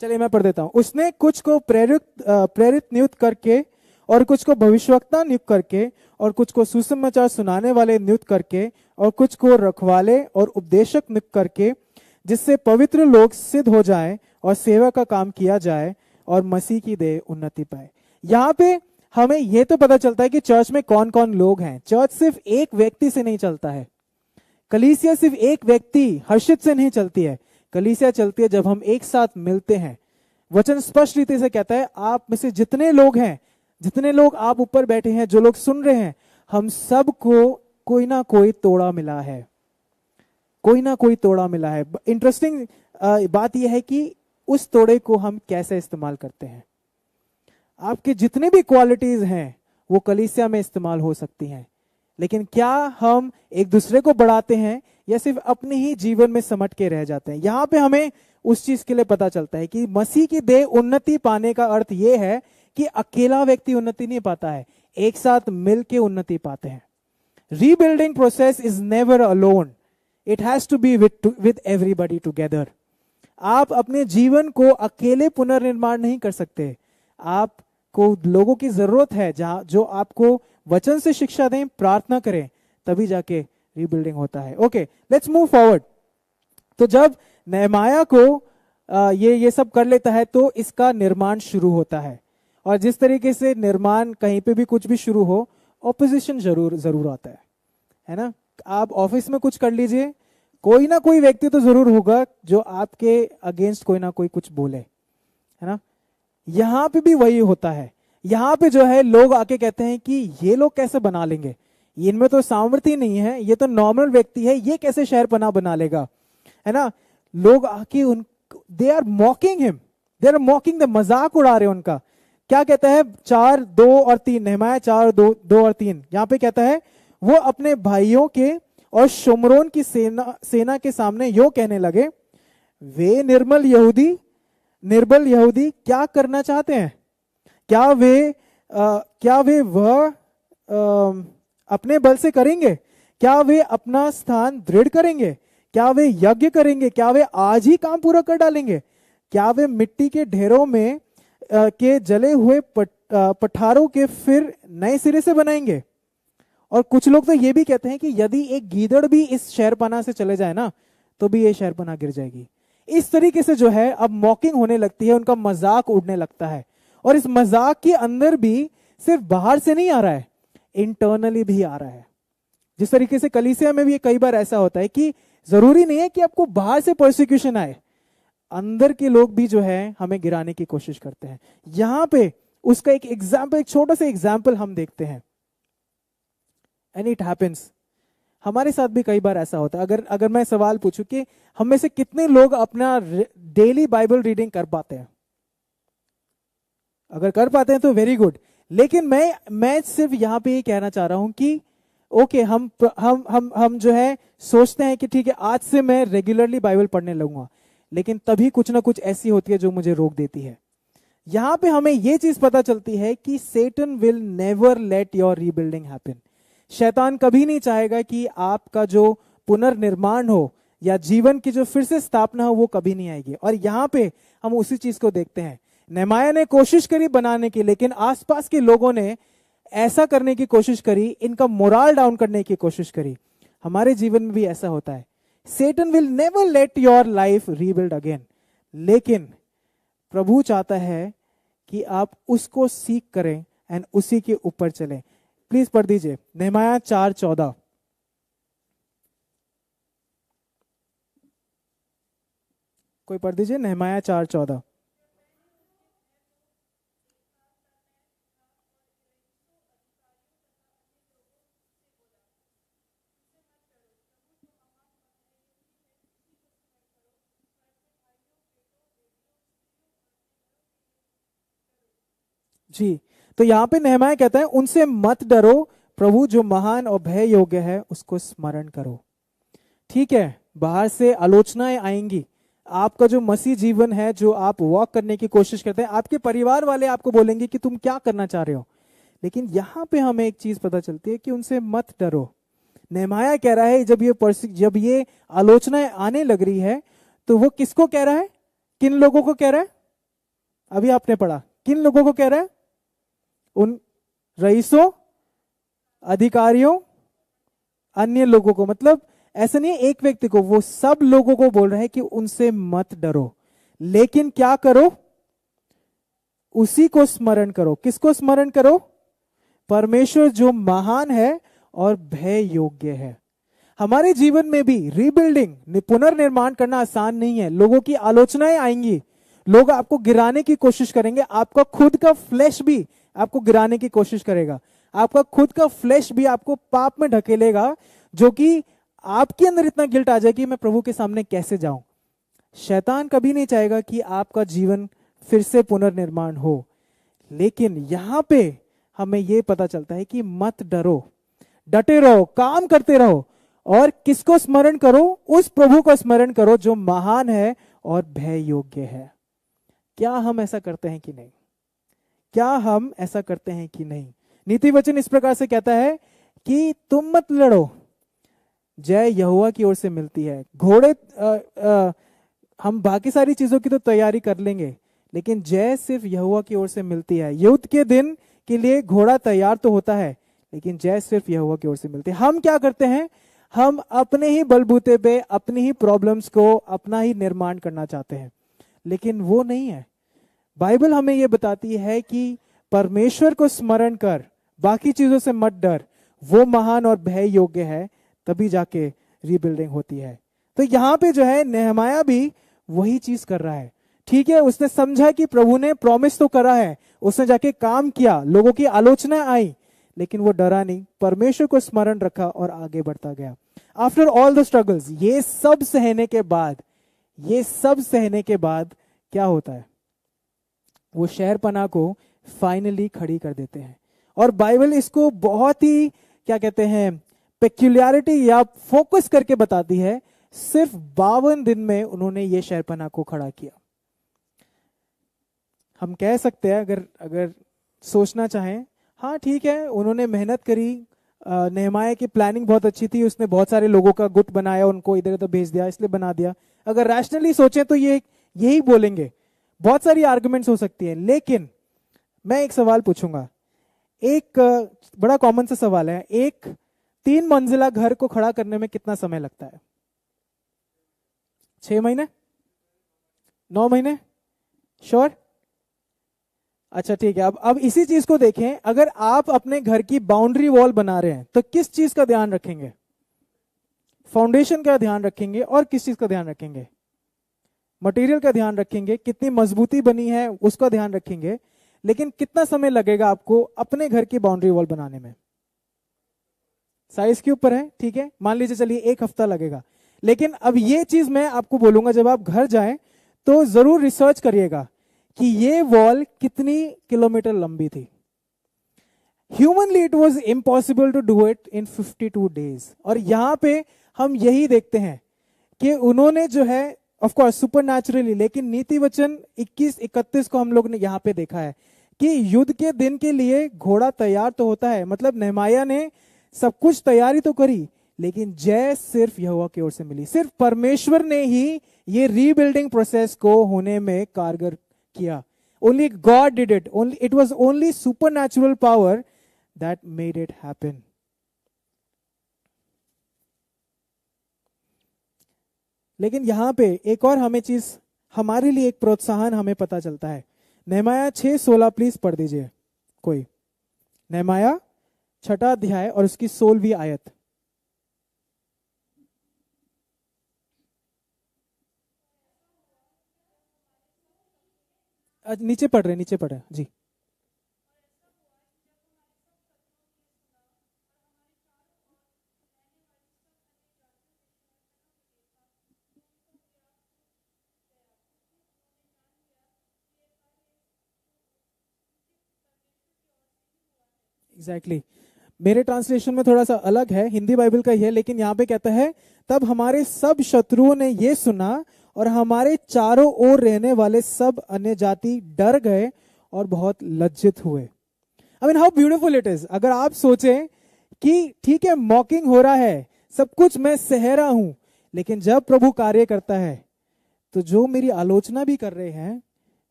चलिए मैं पढ़ देता हूं। उसने कुछ को प्रेरित नियुक्त करके, और कुछ को भविष्यवक्ता नियुक्त करके, और कुछ को सुसमाचार सुनाने वाले नियुक्त करके, और कुछ को रखवाले और उपदेशक नियुक्त करके, जिससे पवित्र लोग सिद्ध हो जाएं और सेवा का काम किया जाए और मसीह की देह उन्नति पाए। यहाँ पे हमें यह तो पता चलता है कि चर्च में कौन कौन लोग हैं। चर्च सिर्फ एक व्यक्ति से नहीं चलता है, कलीसिया सिर्फ एक व्यक्ति हर्षित से नहीं चलती है। कलीसिया चलती है जब हम एक साथ मिलते हैं। वचन स्पष्ट रीति से कहता है, आप में से जितने लोग हैं, जितने लोग आप ऊपर बैठे हैं, जो लोग सुन रहे हैं, हम सबको कोई ना कोई तोड़ा मिला है, कोई ना कोई तोड़ा मिला है। इंटरेस्टिंग बात यह है कि उस तोड़े को हम कैसे इस्तेमाल करते हैं। आपके जितने भी क्वालिटीज हैं वो कलीसिया में इस्तेमाल हो सकती हैं, लेकिन क्या हम एक दूसरे को बढ़ाते हैं या सिर्फ अपने ही जीवन में समट के रह जाते हैं। यहां पे हमें उस चीज के लिए पता चलता है कि मसीह की देह उन्नति पाने का अर्थ यह है कि अकेला व्यक्ति उन्नति नहीं पाता है, एक साथ मिलके उन्नति पाते हैं। Rebuilding process is never alone, it has to be with everybody together. आप अपने जीवन को अकेले पुनर्निर्माण नहीं कर सकते, आपको लोगों की जरूरत है जहां जो आपको वचन से शिक्षा दें, प्रार्थना करें, तभी जाके रीबिल्डिंग होता है। Okay, let's move forward. तो जब नेहमाया को ये सब कर लेता है तो इसका निर्माण शुरू होता है। और जिस तरीके से निर्माण कहीं पे भी कुछ भी शुरू हो, ऑपोजिशन जरूर आता है ना। आप ऑफिस में कुछ कर लीजिए, कोई ना कोई व्यक्ति तो जरूर होगा जो आपके अगेंस्ट कोई ना कोई कुछ बोले, है ना। यहां पे भी वही होता है। यहां पे जो है लोग आके कहते हैं कि ये लोग कैसे बना लेंगे, इनमें तो सामर्थ्य नहीं है, ये तो नॉर्मल व्यक्ति है, ये कैसे शहरपनाह बना लेगा, है ना। लोग आके they are mocking him, they are mocking the, मजाक उड़ा रहे हैं उनका। क्या कहता है 4:2-3, नेहमाया 4:2-3, यहां पे कहता है वो अपने भाइयों के और शुमरोन की सेना के सामने यो कहने लगे, वे निर्बल यहूदी क्या करना चाहते हैं? क्या वे वह अपने बल से करेंगे? क्या वे अपना स्थान दृढ़ करेंगे? क्या वे यज्ञ करेंगे? क्या वे आज ही काम पूरा कर डालेंगे? क्या वे मिट्टी के ढेरों में के जले हुए पठारों के फिर नए सिरे से बनाएंगे? और कुछ लोग तो ये भी कहते हैं कि यदि एक गीदड़ भी इस शहरपनाह से चले जाए ना, तो भी ये शहरपनाह गिर जाएगी। इस तरीके से जो है अब मॉकिंग होने लगती है, उनका मजाक उड़ने लगता है। और इस मजाक के अंदर भी सिर्फ बाहर से नहीं आ रहा है, इंटरनली भी आ रहा है। जिस तरीके से कलीसिया में भी कई बार ऐसा होता है कि जरूरी नहीं है कि आपको बाहर से परसिक्यूशन आए, अंदर के लोग भी जो है हमें गिराने की कोशिश करते हैं। यहां पे उसका एक एग्जाम्पल, एक छोटा सा एग्जाम्पल हम देखते हैं। एंड इट हैपेंस, हमारे साथ भी कई बार ऐसा होता है। अगर मैं सवाल पूछूं कि हम में से कितने लोग अपना डेली बाइबल रीडिंग कर पाते हैं? अगर कर पाते हैं तो वेरी गुड। लेकिन मैं सिर्फ यहां पे ये कहना चाह रहा हूं कि ओके, हम जो है सोचते हैं कि ठीक है आज से मैं रेगुलरली बाइबल पढ़ने लगूंगा, लेकिन तभी कुछ ना कुछ ऐसी होती है जो मुझे रोक देती है। यहां पे हमें यह चीज पता चलती है कि Satan will never let your rebuilding happen. शैतान कभी नहीं चाहेगा कि आपका जो पुनर्निर्माण हो या जीवन की जो फिर से स्थापना हो वो कभी नहीं आएगी। और यहां पे हम उसी चीज को देखते हैं। नेहमाया ने कोशिश करी बनाने की, लेकिन आसपास के लोगों ने ऐसा करने की कोशिश करी, इनका मोरल डाउन करने की कोशिश करी। हमारे जीवन में भी ऐसा होता है। Satan will never let your life rebuild again, लेकिन प्रभु चाहता है कि आप उसको सीख करें एंड उसी के ऊपर चलें। प्लीज पढ़ दीजिए नेहमाया 4:14। कोई पढ़ दीजिए नेहमाया 4:14। जी, तो यहां पे नेहमाया कहता है उनसे मत डरो, प्रभु जो महान और भय योग्य है उसको स्मरण करो। ठीक है, बाहर से आलोचनाएं आएंगी, आपका जो मसीह जीवन है, जो आप वॉक करने की कोशिश करते हैं, आपके परिवार वाले आपको बोलेंगे कि तुम क्या करना चाह रहे हो। लेकिन यहां पे हमें एक चीज पता चलती है कि उनसे मत डरो। नेहमाया कह रहा है जब ये आलोचनाएं आने लग रही है तो वो किसको कह रहा है? किन लोगों को कह रहा है? अभी आपने पढ़ा, किन लोगों को कह रहा है? उन रईसों, अधिकारियों, अन्य लोगों को। मतलब ऐसा नहीं है एक व्यक्ति को, वो सब लोगों को बोल रहा है कि उनसे मत डरो, लेकिन क्या करो? उसी को स्मरण करो। किसको स्मरण करो? परमेश्वर जो महान है और भय योग्य है। हमारे जीवन में भी रीबिल्डिंग, पुनर्निर्माण करना आसान नहीं है। लोगों की आलोचनाएं आएंगी, लोग आपको गिराने की कोशिश करेंगे, आपका खुद का फ्लैश भी आपको गिराने की कोशिश करेगा, आपका खुद का फ्लैश भी आपको पाप में ढकेलेगा, जो कि आपके अंदर इतना गिल्ट आ जाए कि मैं प्रभु के सामने कैसे जाऊं। शैतान कभी नहीं चाहेगा कि आपका जीवन फिर से पुनर्निर्माण हो। लेकिन यहां पे हमें यह पता चलता है कि मत डरो, डटे रहो, काम करते रहो, और किसको स्मरण करो? उस प्रभु को स्मरण करो जो महान है और भय योग्य है। क्या हम ऐसा करते हैं कि नहीं? क्या हम ऐसा करते हैं कि नहीं? नीति वचन इस प्रकार से कहता है कि तुम मत लड़ो, जय यहोवा की ओर से मिलती है। घोड़े हम बाकी सारी चीजों की तो तैयारी कर लेंगे, लेकिन जय सिर्फ यहोवा की ओर से मिलती है। युद्ध के दिन के लिए घोड़ा तैयार तो होता है, लेकिन जय सिर्फ यहोवा की ओर से मिलती है। हम क्या करते हैं? हम अपने ही बलबूते पे अपनी ही प्रॉब्लम्स को, अपना ही निर्माण करना चाहते हैं, लेकिन वो नहीं है। बाइबल हमें यह बताती है कि परमेश्वर को स्मरण कर, बाकी चीजों से मत डर, वो महान और भय योग्य है, तभी जाके रीबिल्डिंग होती है। तो यहां पे जो है नेहमाया भी वही चीज कर रहा है। ठीक है, उसने समझा कि प्रभु ने प्रॉमिस तो करा है, उसने जाके काम किया, लोगों की आलोचना आई, लेकिन वो डरा नहीं, परमेश्वर को स्मरण रखा और आगे बढ़ता गया। आफ्टर ऑल द स्ट्रगल्स, ये सब सहने के बाद क्या होता है? वो शहरपनाह को फाइनली खड़ी कर देते हैं। और बाइबल इसको बहुत ही क्या कहते हैं, पेक्यूलियरिटी या फोकस करके बताती है। सिर्फ 52 दिन में उन्होंने ये शहरपनाह को खड़ा किया। हम कह सकते हैं, अगर सोचना चाहें, हाँ ठीक है, उन्होंने मेहनत करी, नेहमाया की प्लानिंग बहुत अच्छी थी, उसने बहुत सारे लोगों का गुट बनाया, उनको इधर उधर भेज दिया, इसलिए बना दिया। अगर रैशनली सोचें तो ये यही बोलेंगे, बहुत सारी आर्गुमेंट्स हो सकती हैं। लेकिन मैं एक सवाल पूछूंगा, एक बड़ा कॉमन सा सवाल है, एक 3 मंजिला घर को खड़ा करने में कितना समय लगता है? 6 महीने? 9 महीने? श्योर? अच्छा ठीक है। अब इसी चीज को देखें, अगर आप अपने घर की बाउंड्री वॉल बना रहे हैं तो किस चीज का ध्यान रखेंगे? फाउंडेशन का ध्यान रखेंगे, और किस चीज का ध्यान रखेंगे? मटेरियल का ध्यान रखेंगे, कितनी मजबूती बनी है उसका ध्यान रखेंगे। लेकिन कितना समय लगेगा आपको अपने घर की बाउंड्री वॉल बनाने में? साइज के ऊपर है, ठीक है, मान लीजिए चलिए 1 हफ्ता लगेगा। लेकिन अब ये चीज मैं आपको बोलूंगा, जब आप घर जाएं तो जरूर रिसर्च करिएगा कि ये वॉल कितनी किलोमीटर लंबी थी। Humanly it was impossible to do it in 52 days. और यहां पे हम यही देखते हैं कि उन्होंने जो है, ऑफ कोर्स सुपर नेचुरली, लेकिन नीति वचन 21-31 को हम लोग ने यहां पे देखा है कि युद्ध के दिन के लिए घोड़ा तैयार तो होता है। मतलब नेहमाया ने सब कुछ तैयारी तो करी, लेकिन जय सिर्फ यहोवा की ओर से मिली। सिर्फ परमेश्वर ने ही ये रीबिल्डिंग प्रोसेस को होने में कारगर किया। Only God did it, only it was only supernatural power that made it happen. लेकिन यहां पे एक और हमें चीज, हमारे लिए एक प्रोत्साहन हमें पता चलता है। नेहमाया 6:16 प्लीज पढ़ दीजिए कोई। नेहमाया 6 अध्याय और उसकी 16वीं आयत। नीचे पढ़ रहे जी। एग्जैक्टली मेरे ट्रांसलेशन में थोड़ा सा अलग है, हिंदी बाइबल का ही है, लेकिन यहां पे कहता है, तब हमारे सब शत्रुओं ने ये सुना और हमारे चारों ओर रहने वाले सब अन्य जाति डर गए और बहुत लज्जित हुए। I mean how beautiful it is. अगर आप सोचें कि ठीक है मॉकिंग हो रहा है, सब कुछ मैं सह रहा हूं, लेकिन जब प्रभु कार्य करता है तो जो मेरी आलोचना भी कर रहे हैं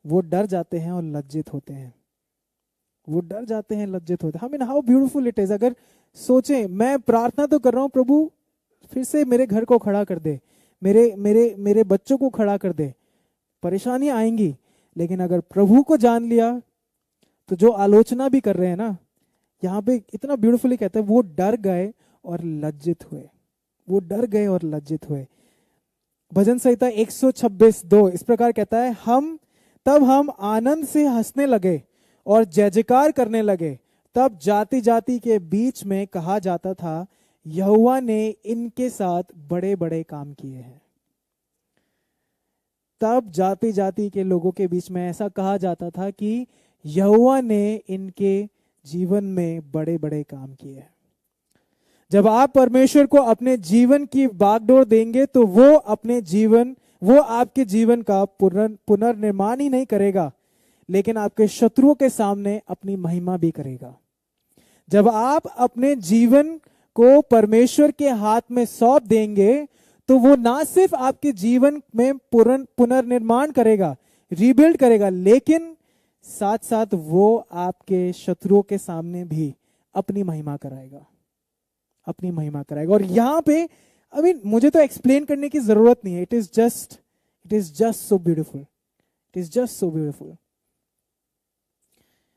वो डर जाते हैं और लज्जित होते हैं। वो डर जाते हैं, लज्जित होते हैं। I mean how beautiful it is. अगर सोचें, मैं प्रार्थना तो कर रहा हूं, प्रभु फिर से मेरे घर को खड़ा कर दे, मेरे मेरे मेरे बच्चों को खड़ा कर दे। परेशानियां आएंगी, लेकिन अगर प्रभु को जान लिया तो जो आलोचना भी कर रहे हैं ना, यहाँ पे इतना ब्यूटीफुली कहता है, वो डर गए और लज्जित हुए, वो डर गए और लज्जित हुए। भजन संहिता 126:2 इस प्रकार कहता है, तब हम आनंद से हंसने लगे और जय जयकार करने लगे। तब जाति जाति के बीच में कहा जाता था, यहोवा ने इनके साथ बड़े बड़े काम किए हैं। तब जाति जाति के लोगों के बीच में ऐसा कहा जाता था कि यहोवा ने इनके जीवन में बड़े बड़े काम किए हैं। जब आप परमेश्वर को अपने जीवन की बागडोर देंगे तो वो आपके जीवन का पुनर्निर्माण ही नहीं करेगा, लेकिन आपके शत्रुओं के सामने अपनी महिमा भी करेगा। जब आप अपने जीवन को परमेश्वर के हाथ में सौंप देंगे तो वो ना सिर्फ आपके जीवन में पुनर्निर्माण करेगा, रीबिल्ड करेगा, लेकिन साथ साथ वो आपके शत्रुओं के सामने भी अपनी महिमा कराएगा, अपनी महिमा कराएगा। और यहां पे मुझे तो एक्सप्लेन करने की जरूरत नहीं है, it is just so beautiful, it is just so beautiful.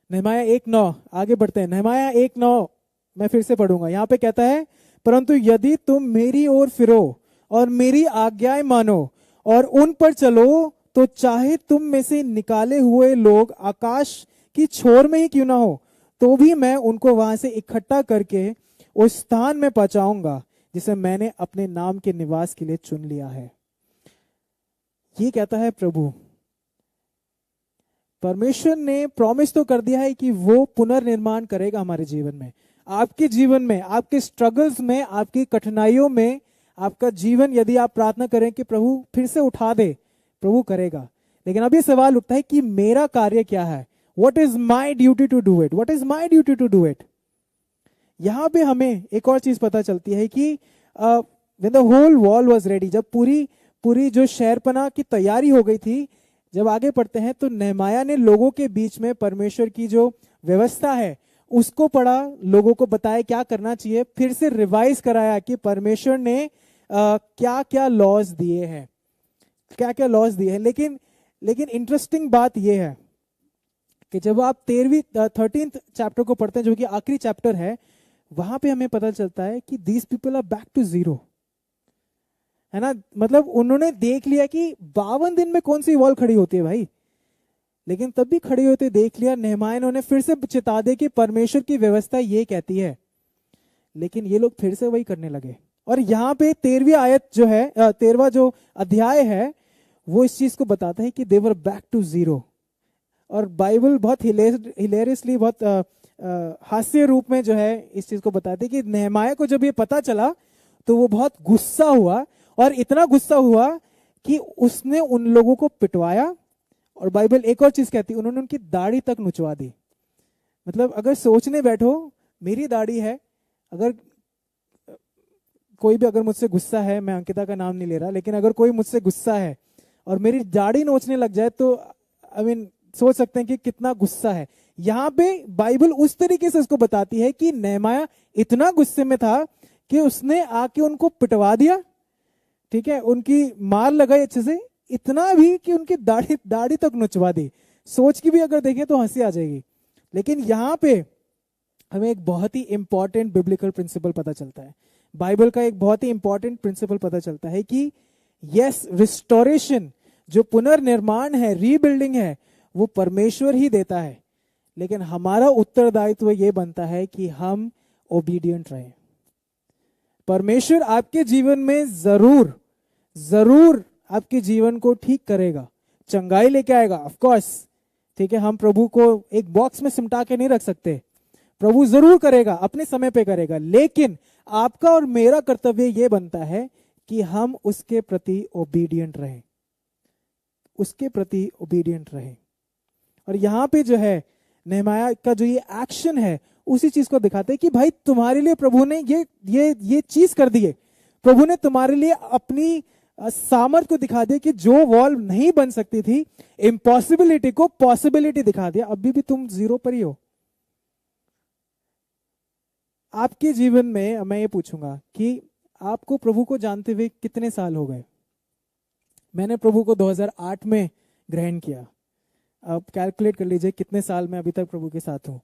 नहमाया 1:9, आगे बढ़ते हैं। नहमाया 1:9 मैं फिर से पढ़ूंगा। यहां पे कहता है, परंतु यदि तुम मेरी ओर फिरो और मेरी आज्ञाएं मानो और उन पर चलो, तो चाहे तुम में से निकाले हुए लोग आकाश की छोर में ही क्यों ना हो, तो भी मैं उनको वहां से इकट्ठा करके उस स्थान में पहुंचाऊंगा जिसे मैंने अपने नाम के निवास के लिए चुन लिया है। ये कहता है प्रभु। परमेश्वर ने प्रॉमिस तो कर दिया है कि वो पुनर्निर्माण करेगा हमारे जीवन में, आपके जीवन में, आपके स्ट्रगल्स में, आपकी कठिनाइयों में। आपका जीवन यदि आप प्रार्थना करें कि प्रभु फिर से उठा दे, प्रभु करेगा। लेकिन अब ये सवाल उठता है कि मेरा कार्य क्या है? What is my duty to do it? What is my duty to do it? यहां पे हमें एक और चीज पता चलती है कि when the whole wall was ready, जब पूरी जो शहरपनाह की तैयारी हो गई थी, जब आगे पढ़ते हैं तो नहमाया ने लोगों के बीच में परमेश्वर की जो व्यवस्था है उसको पढ़ा, लोगों को बताया क्या करना चाहिए, फिर से रिवाइज कराया कि परमेश्वर ने क्या क्या लॉज दिए हैं, क्या क्या लॉज दिए हैं। लेकिन इंटरेस्टिंग बात यह है कि जब आप 13th चैप्टर को पढ़ते हैं, जो कि आखिरी चैप्टर है, वहां पे हमें पता चलता है कि these people are back to zero, है ना। मतलब उन्होंने देख लिया कि 52 दिन में कौन सी वॉल खड़ी होती है भाई, लेकिन तब भी खड़ी होते देख लिया। नहमाया ने उन्हें फिर से चिता दे कि परमेश्वर की व्यवस्था ये कहती है, लेकिन ये लोग फिर से वही करने लगे। और यहाँ पे 13वीं आयत जो है, 13वां जो अध्याय है, वो इस चीज को बताता है कि दे वर बैक टू जीरो। और बाइबल बहुत हिलेरियसली, बहुत हास्य रूप में जो है इस चीज को बताते हैं कि नहमाया को जब ये पता चला तो वो बहुत गुस्सा हुआ, और इतना गुस्सा हुआ कि उसने उन लोगों को पिटवाया। और बाइबल एक और चीज कहती है, उन्होंने उनकी दाढ़ी तक नुचवा दी। मतलब अगर सोचने बैठो, मेरी दाढ़ी है, अगर कोई भी अगर मुझसे गुस्सा है, मैं अंकिता का नाम नहीं ले रहा, लेकिन अगर कोई मुझसे गुस्सा है और मेरी दाढ़ी नोचने लग जाए तो सोच सकते हैं कि कितना गुस्सा है। यहां पे बाइबल उस तरीके से उसको बताती है कि नहमाया इतना गुस्से में था कि उसने आके उनको पिटवा दिया, ठीक है, उनकी मार लगाई अच्छे से, इतना भी कि उनकी दाढ़ी तक नुचवा दी। सोच की भी अगर देखें तो हंसी आ जाएगी। लेकिन यहां पे हमें एक बहुत ही इंपॉर्टेंट बिब्लिकल प्रिंसिपल पता चलता है, बाइबल का एक बहुत ही इंपॉर्टेंट प्रिंसिपल पता चलता है कि यस, रिस्टोरेशन, जो पुनर्निर्माण है, रीबिल्डिंग है, वो परमेश्वर ही देता है, लेकिन हमारा उत्तरदायित्व ये बनता है कि हम ओबीडियंट रहें। परमेश्वर आपके जीवन में जरूर आपके जीवन को ठीक करेगा, चंगाई लेके आएगा, ऑफ कोर्स, ठीक है। हम प्रभु को एक बॉक्स में सिमटा के नहीं रख सकते, प्रभु जरूर करेगा, अपने समय पे करेगा। लेकिन आपका और मेरा कर्तव्य यह बनता है कि हम उसके प्रति ओबीडियंट रहें, उसके प्रति ओबीडियंट रहें। और यहां पे जो है नहमाया का जो ये एक्शन है, उसी चीज को दिखाते हैं कि भाई तुम्हारे लिए प्रभु ने ये चीज कर दी है। प्रभु ने तुम्हारे लिए अपनी सामर्थ को दिखा दिया कि जो वॉल नहीं बन सकती थी, इम्पॉसिबिलिटी को पॉसिबिलिटी दिखा दिया। अभी भी तुम जीरो पर ही हो। आपके जीवन में मैं ये पूछूंगा कि आपको प्रभु को जानते हुए कितने साल हो गए? मैंने प्रभु को 2008 में ग्रहण किया। अब कैलकुलेट कर लीजिए कितने साल मैं अभी तक प्रभु के साथ हूं।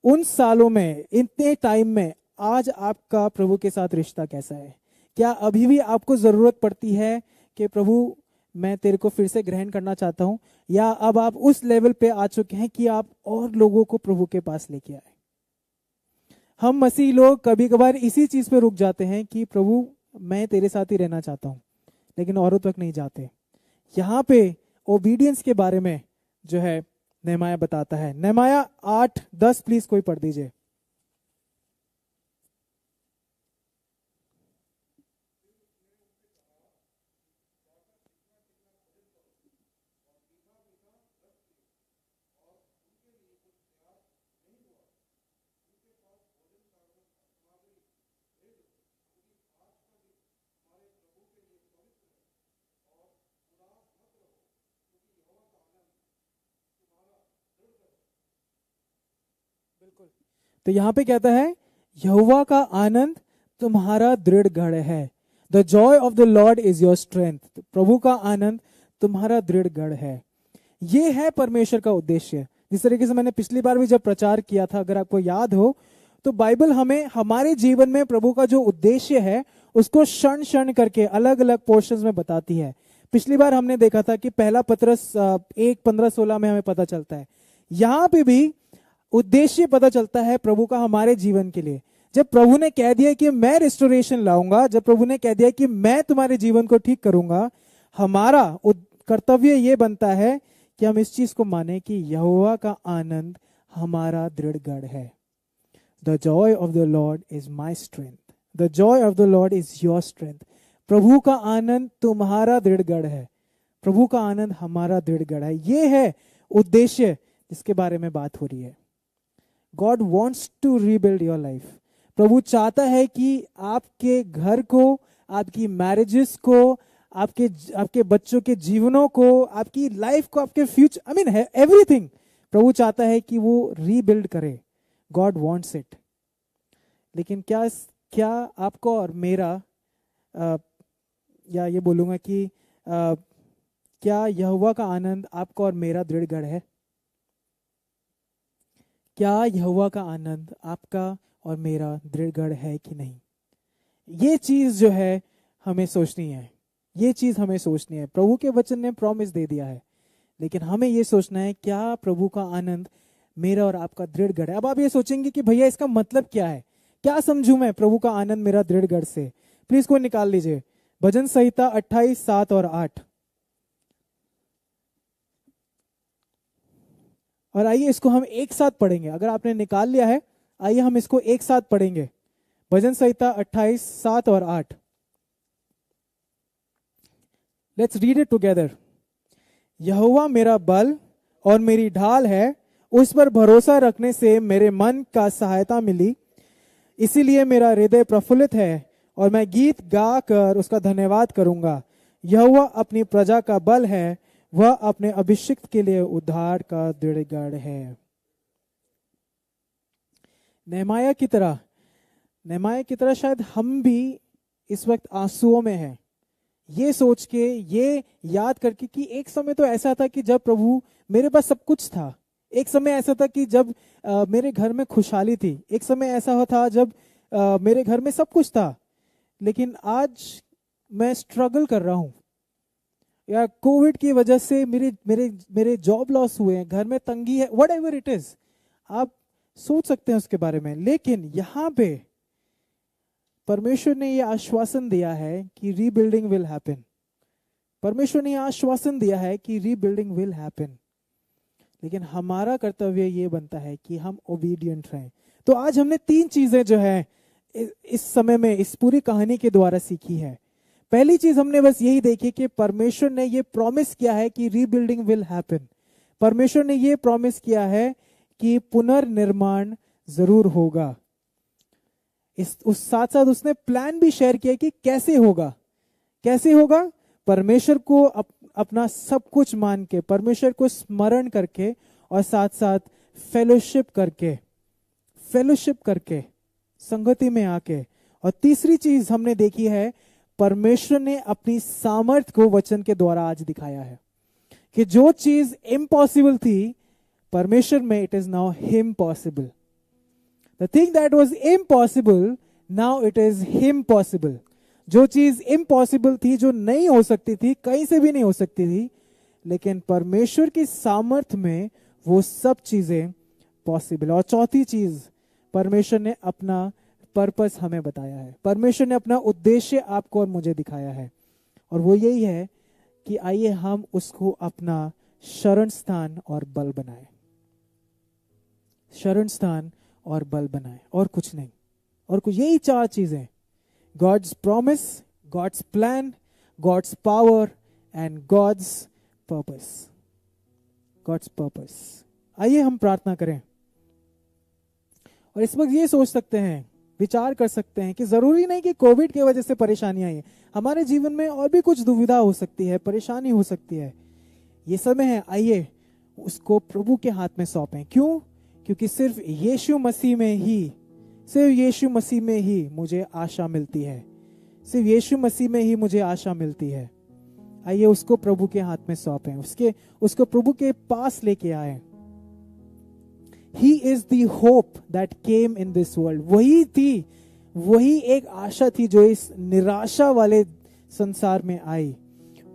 उन सालों में, इतने टाइम में आज आपका प्रभु के साथ रिश्ता कैसा है? क्या अभी भी आपको जरूरत पड़ती है कि प्रभु मैं तेरे को फिर से ग्रहण करना चाहता हूं, या अब आप उस लेवल पे आ चुके हैं कि आप और लोगों को प्रभु के पास लेके आए? हम मसीह लोग कभी कभार इसी चीज पे रुक जाते हैं कि प्रभु मैं तेरे साथ ही रहना चाहता हूं, लेकिन औरों तक नहीं जाते। यहाँ पे ओबीडियंस के बारे में जो है नेहमाया बताता है। नेहमाया 8:10 प्लीज कोई पढ़ दीजिए। तो यहाँ पे कहता है यहोवा का आनंद तुम्हारा दृढ़ गढ़ है। The joy of the Lord is your strength. प्रभु का आनंद तुम्हारा दृढ़ गढ़ है। ये है परमेश्वर का उद्देश्य। जिस तरीके से मैंने पिछली बार भी जब प्रचार किया था, अगर आपको याद हो, तो बाइबल हमें हमारे जीवन में प्रभु का जो उद्देश्य है उसको क्षण क्षण करके अलग अलग पोर्शंस में बताती है। पिछली बार हमने देखा था कि पहला पत्रस 1:15-16 में हमें पता चलता है। यहाँ पे भी उद्देश्य पता चलता है प्रभु का हमारे जीवन के लिए। जब प्रभु ने कह दिया कि मैं रिस्टोरेशन लाऊंगा, जब प्रभु ने कह दिया कि मैं तुम्हारे जीवन को ठीक करूंगा, हमारा कर्तव्य ये बनता है कि हम इस चीज को माने कि यहोवा का आनंद हमारा दृढ़ गढ़ है। The joy of the Lord is my strength. The joy of the Lord is your strength. प्रभु का आनंद तुम्हारा दृढ़ गढ़ है। प्रभु का आनंद हमारा दृढ़ गढ़ है। ये है उद्देश्य जिसके बारे में बात हो रही है। God wants to rebuild your life. प्रभु चाहता है कि आपके घर को, आपकी मैरिजेस को, आपके बच्चों के जीवनों को, आपकी लाइफ को, आपके फ्यूचर, आई मीन एवरीथिंग, प्रभु चाहता है कि वो रीबिल्ड करे। God wants it. लेकिन क्या आपको और मेरा या ये बोलूंगा कि क्या यहोवा का आनंद आपका और मेरा दृढ़ गढ़ है? क्या यहोवा का आनंद आपका और मेरा दृढ़ गढ़ है कि नहीं? ये चीज जो है हमें सोचनी है। ये चीज हमें सोचनी है। प्रभु के वचन ने प्रॉमिस दे दिया है, लेकिन हमें ये सोचना है क्या प्रभु का आनंद मेरा और आपका दृढ़ गढ़ है। अब आप ये सोचेंगे कि भैया इसका मतलब क्या है, क्या समझूं मैं प्रभु का आनंद मेरा दृढ़ गढ़ से? प्लीज कोई निकाल लीजिए भजन संहिता 28:7 और 8। और आइए इसको हम एक साथ पढ़ेंगे। अगर आपने निकाल लिया है, आइए हम इसको एक साथ पढ़ेंगे। भजन संहिता 28:7 और 8। Let's read it together. यहोवा मेरा बल और मेरी ढाल है, उस पर भरोसा रखने से मेरे मन का सहायता मिली। इसीलिए मेरा हृदय प्रफुल्लित है और मैं गीत गाकर उसका धन्यवाद करूंगा। यहोवा अपनी प्रजा का बल है, वह अपने अभिषिक्त के लिए उद्धार का दृढ़ गढ़ है। नेहमाया की तरह शायद हम भी इस वक्त आंसुओं में हैं, ये सोच के, ये याद करके कि एक समय तो ऐसा था कि जब प्रभु मेरे पास सब कुछ था। एक समय ऐसा था कि जब मेरे घर में खुशहाली थी। एक समय ऐसा था जब मेरे घर में सब कुछ था। लेकिन आज मैं स्ट्रगल कर रहा हूं, या कोविड की वजह से मेरे मेरे मेरे जॉब लॉस हुए हैं, घर में तंगी है, वट एवर इट इज। आप सोच सकते हैं उसके बारे में। लेकिन यहाँ पे परमेश्वर ने यह आश्वासन दिया है कि रीबिल्डिंग विल हैपन। परमेश्वर ने यह आश्वासन दिया है कि रीबिल्डिंग विल हैपन। लेकिन हमारा कर्तव्य ये बनता है कि हम ओबीडियंट रहें। तो आज हमने 3 चीजें जो है इस समय में इस पूरी कहानी के द्वारा सीखी है। पहली चीज हमने बस यही देखी कि परमेश्वर ने ये प्रॉमिस किया है कि रीबिल्डिंग विल हैपन। परमेश्वर ने ये प्रॉमिस किया है कि पुनर्निर्माण जरूर होगा। उस साथ साथ उसने प्लान भी शेयर किया कि कैसे होगा। कैसे होगा? परमेश्वर को अपना सब कुछ मान के, परमेश्वर को स्मरण करके, और साथ साथ फेलोशिप करके, संगति में आके। और तीसरी चीज हमने देखी है, परमेश्वर ने अपनी सामर्थ को वचन के द्वारा आज दिखाया है कि जो चीज इम्पॉसिबल थी, परमेश्वर में it is now him possible. The thing that was impossible now it is him possible. जो चीज इम्पॉसिबल थी, जो नहीं हो सकती थी, कहीं से भी नहीं हो सकती थी, लेकिन परमेश्वर की सामर्थ में वो सब चीजें पॉसिबल. और चौथी चीज, परमेश्वर ने अपना पर्पस हमें बताया है. परमेश्वर ने अपना उद्देश्य आपको और मुझे दिखाया है, और वो यही है कि आइए हम उसको अपना शरण स्थान और बल बनाए. शरण स्थान और बल बनाए, और कुछ नहीं. और कुछ, यही चार चीजें: God's promise, God's plan, God's power and God's purpose. God's purpose. आइए हम प्रार्थना करें. और इस वक्त ये सोच सकते हैं, विचार कर सकते हैं कि जरूरी नहीं कि कोविड की वजह से परेशानियां आई. हमारे जीवन में और भी कुछ दुविधा हो सकती है, परेशानी हो सकती है. ये समय है, आइए उसको प्रभु के हाथ में सौंपें. क्यों? क्योंकि सिर्फ यीशु मसीह में ही मुझे आशा मिलती है. सिर्फ यीशु मसीह में ही मुझे आशा मिलती है. आइए उसको प्रभु के हाथ में सौंपें, उसको प्रभु के पास लेके आए. He is the hope that came in this world. वही एक आशा थी जो इस निराशा वाले संसार में आई.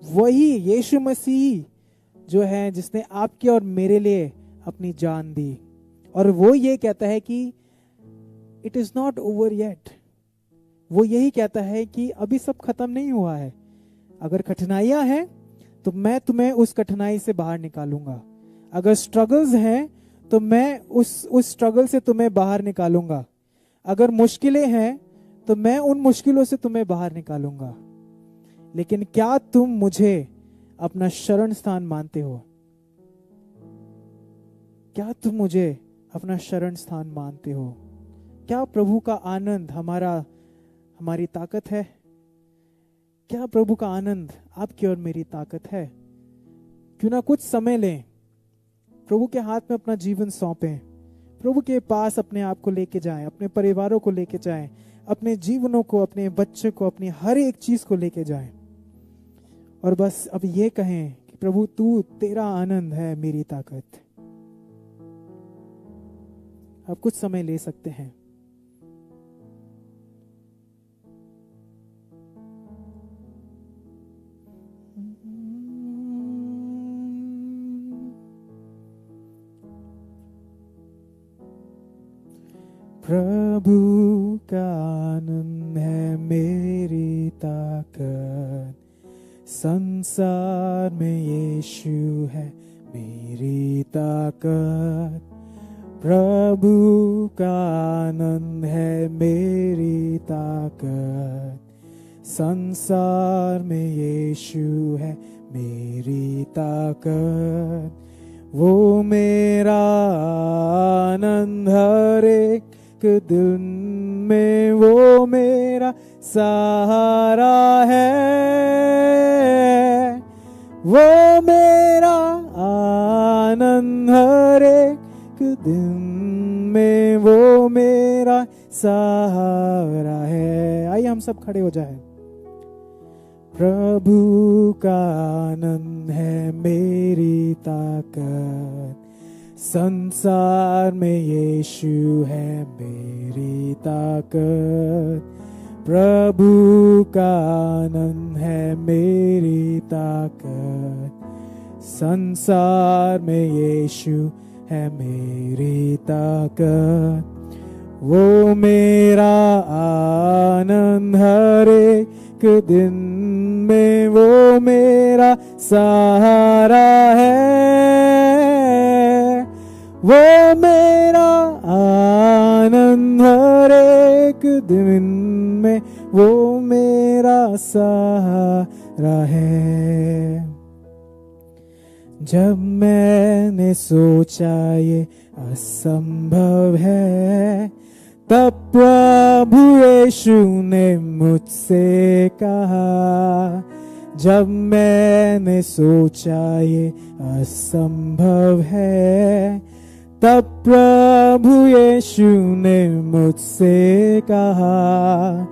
वही यीशु मसीह जो है जिसने आपके और मेरे लिए अपनी जान दी. और वो ये कहता है कि it is not over yet. वो यही कहता है कि अभी सब खत्म नहीं हुआ है. अगर कठिनाइयां हैं तो मैं तुम्हें उस कठिनाई से बाहर निकालूंगा. अगर स्ट्रगल्स हैं तो मैं उस स्ट्रगल से तुम्हें बाहर निकालूंगा. अगर मुश्किलें हैं तो मैं उन मुश्किलों से तुम्हें बाहर निकालूंगा. लेकिन क्या तुम मुझे अपना शरण स्थान मानते हो? क्या तुम मुझे अपना शरण स्थान मानते हो? क्या प्रभु का आनंद हमारी ताकत है? क्या प्रभु का आनंद आपकी और मेरी ताकत है? क्यों ना कुछ समय लें, प्रभु के हाथ में अपना जीवन सौंपें, प्रभु के पास अपने आप को लेके जाएं, अपने परिवारों को लेके जाएं, अपने जीवनों को, अपने बच्चे को, अपनी हर एक चीज को लेके जाएं. और बस अब ये कहें कि प्रभु तेरा आनंद है मेरी ताकत. आप कुछ समय ले सकते हैं. प्रभु का आनंद है मेरी ताकत. संसार में यीशु है मेरी ताकत. प्रभु का आनंद है मेरी ताकत. संसार में यीशु है मेरी ताकत. वो मेरा आनंद हर एक दिन में, वो मेरा सहारा है. वो मेरा आनंद हर एक दिन में, वो मेरा सहारा है. आइए हम सब खड़े हो जाएं. प्रभु का आनंद है मेरी ताकत. संसार में यीशु है मेरी ताकत. प्रभु का आनंद है मेरी ताकत. संसार में यीशु है मेरी ताकत. वो मेरा आनंद हर एक दिन में, वो मेरा सहारा है. वो मेरा आनंद हर एक दिन में, वो मेरा सहारा है. जब मैंने सोचा ये असंभव है, तब प्रभु यीशु ने मुझसे कहा. जब मैंने सोचा ये असंभव है, तब प्रभु यीशु ने मुझसे कहा.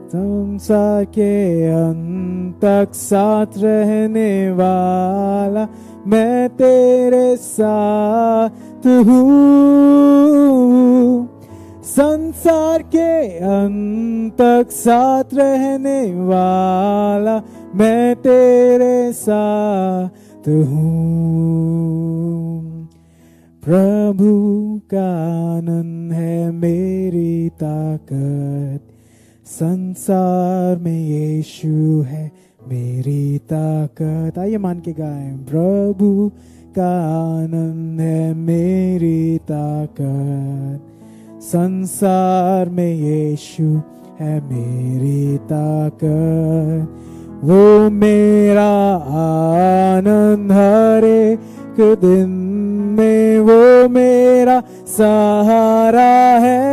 संसार के अंत तक साथ रहने वाला मैं तेरे साथ हूँ. संसार के अंत तक साथ रहने वाला, मैं तेरे साथ हूँ। प्रभु का आनंद है मेरी ताकत, संसार में यीशु है मेरी ताकत। आइए मान के गाएं, प्रभु का आनंद है मेरी ताकत, संसार में यीशु है मेरी ताकत। वो मेरा आनंद हर एक दिन में, वो मेरा सहारा है।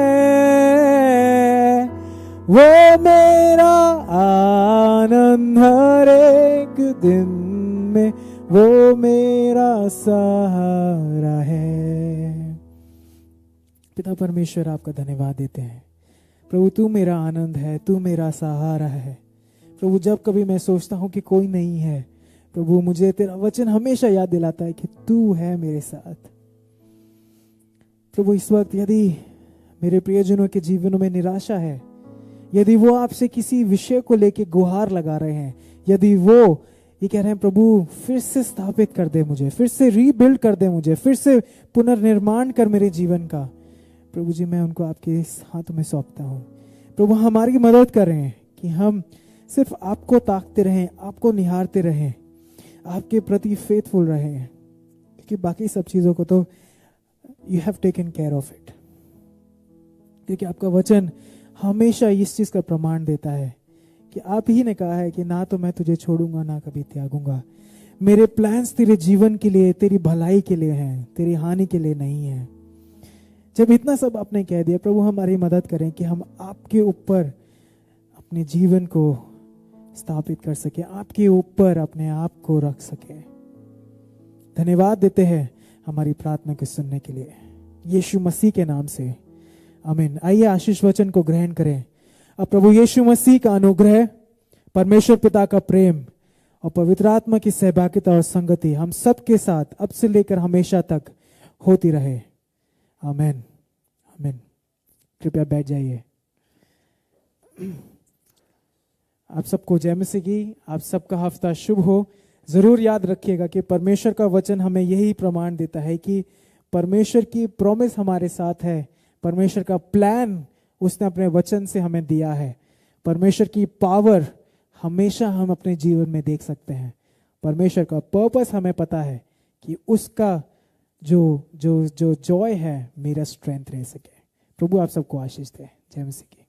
वो मेरा आनंद हर एक दिन में, वो मेरा सहारा है। पिता परमेश्वर, आपका धन्यवाद देते हैं प्रभु, तू मेरा आनंद है, तू मेरा सहारा है। प्रभु, जब कभी मैं सोचता हूं कि कोई नहीं है, प्रभु मुझे तेरा वचन हमेशा याद दिलाता है कि तू है मेरे साथ। प्रभु, इस वक्त यदि मेरे प्रियजनों के जीवनों में निराशा है, यदि वो आपसे किसी विषय को लेके गुहार लगा रहे हैं, यदि वो ये कह रहे हैं प्रभु फिर से स्थापित कर दे मुझे, फिर से रीबिल्ड कर दे मुझे, फिर से पुनर्निर्माण कर मेरे जीवन का, प्रभु जी मैं उनको आपके हाथ में सौंपता हूँ। प्रभु हमारी मदद करें कि हम सिर्फ आपको ताकते रहें, आपको निहारते रहें, आपके प्रति फेथफुल रहें, क्योंकि बाकी सब चीज़ों को तो you have taken care of it. क्योंकि आपका वचन हमेशा इस चीज़ का प्रमाण देता है कि आप ही ने कहा है कि ना तो मैं तुझे छोड़ूंगा ना कभी त्यागूंगा। मेरे प्लान्स तेरे जीवन के लिए, तेरी भलाई के लिए हैं, तेरी हानि के लिए नहीं है। जब इतना सब आपने कह दिया प्रभु, हमारी मदद करें कि हम आपके ऊपर अपने जीवन को स्थापित कर सके, आपके ऊपर अपने आप को रख सके। धन्यवाद देते हैं हमारी प्रार्थना को सुनने के लिए, यीशु मसीह के नाम से आमीन। आइए आशीष वचन को ग्रहण करें। अब प्रभु यीशु मसीह का अनुग्रह, परमेश्वर पिता का प्रेम और पवित्र आत्मा की सहभागिता और संगति हम सबके साथ अब से लेकर हमेशा तक होती रहे। आमीन आमीन। कृपया बैठ जाइए। आप सबको जय मसीह की, आप सबका हफ्ता शुभ हो। जरूर याद रखिएगा कि परमेश्वर का वचन हमें यही प्रमाण देता है कि परमेश्वर की प्रॉमिस हमारे साथ है, परमेश्वर का प्लान उसने अपने वचन से हमें दिया है, परमेश्वर की पावर हमेशा हम अपने जीवन में देख सकते हैं, परमेश्वर का पर्पस हमें पता है कि उसका जो जॉय है मेरा स्ट्रेंथ रह सके। प्रभु आप सबको आशीष दे। जय मसीह की।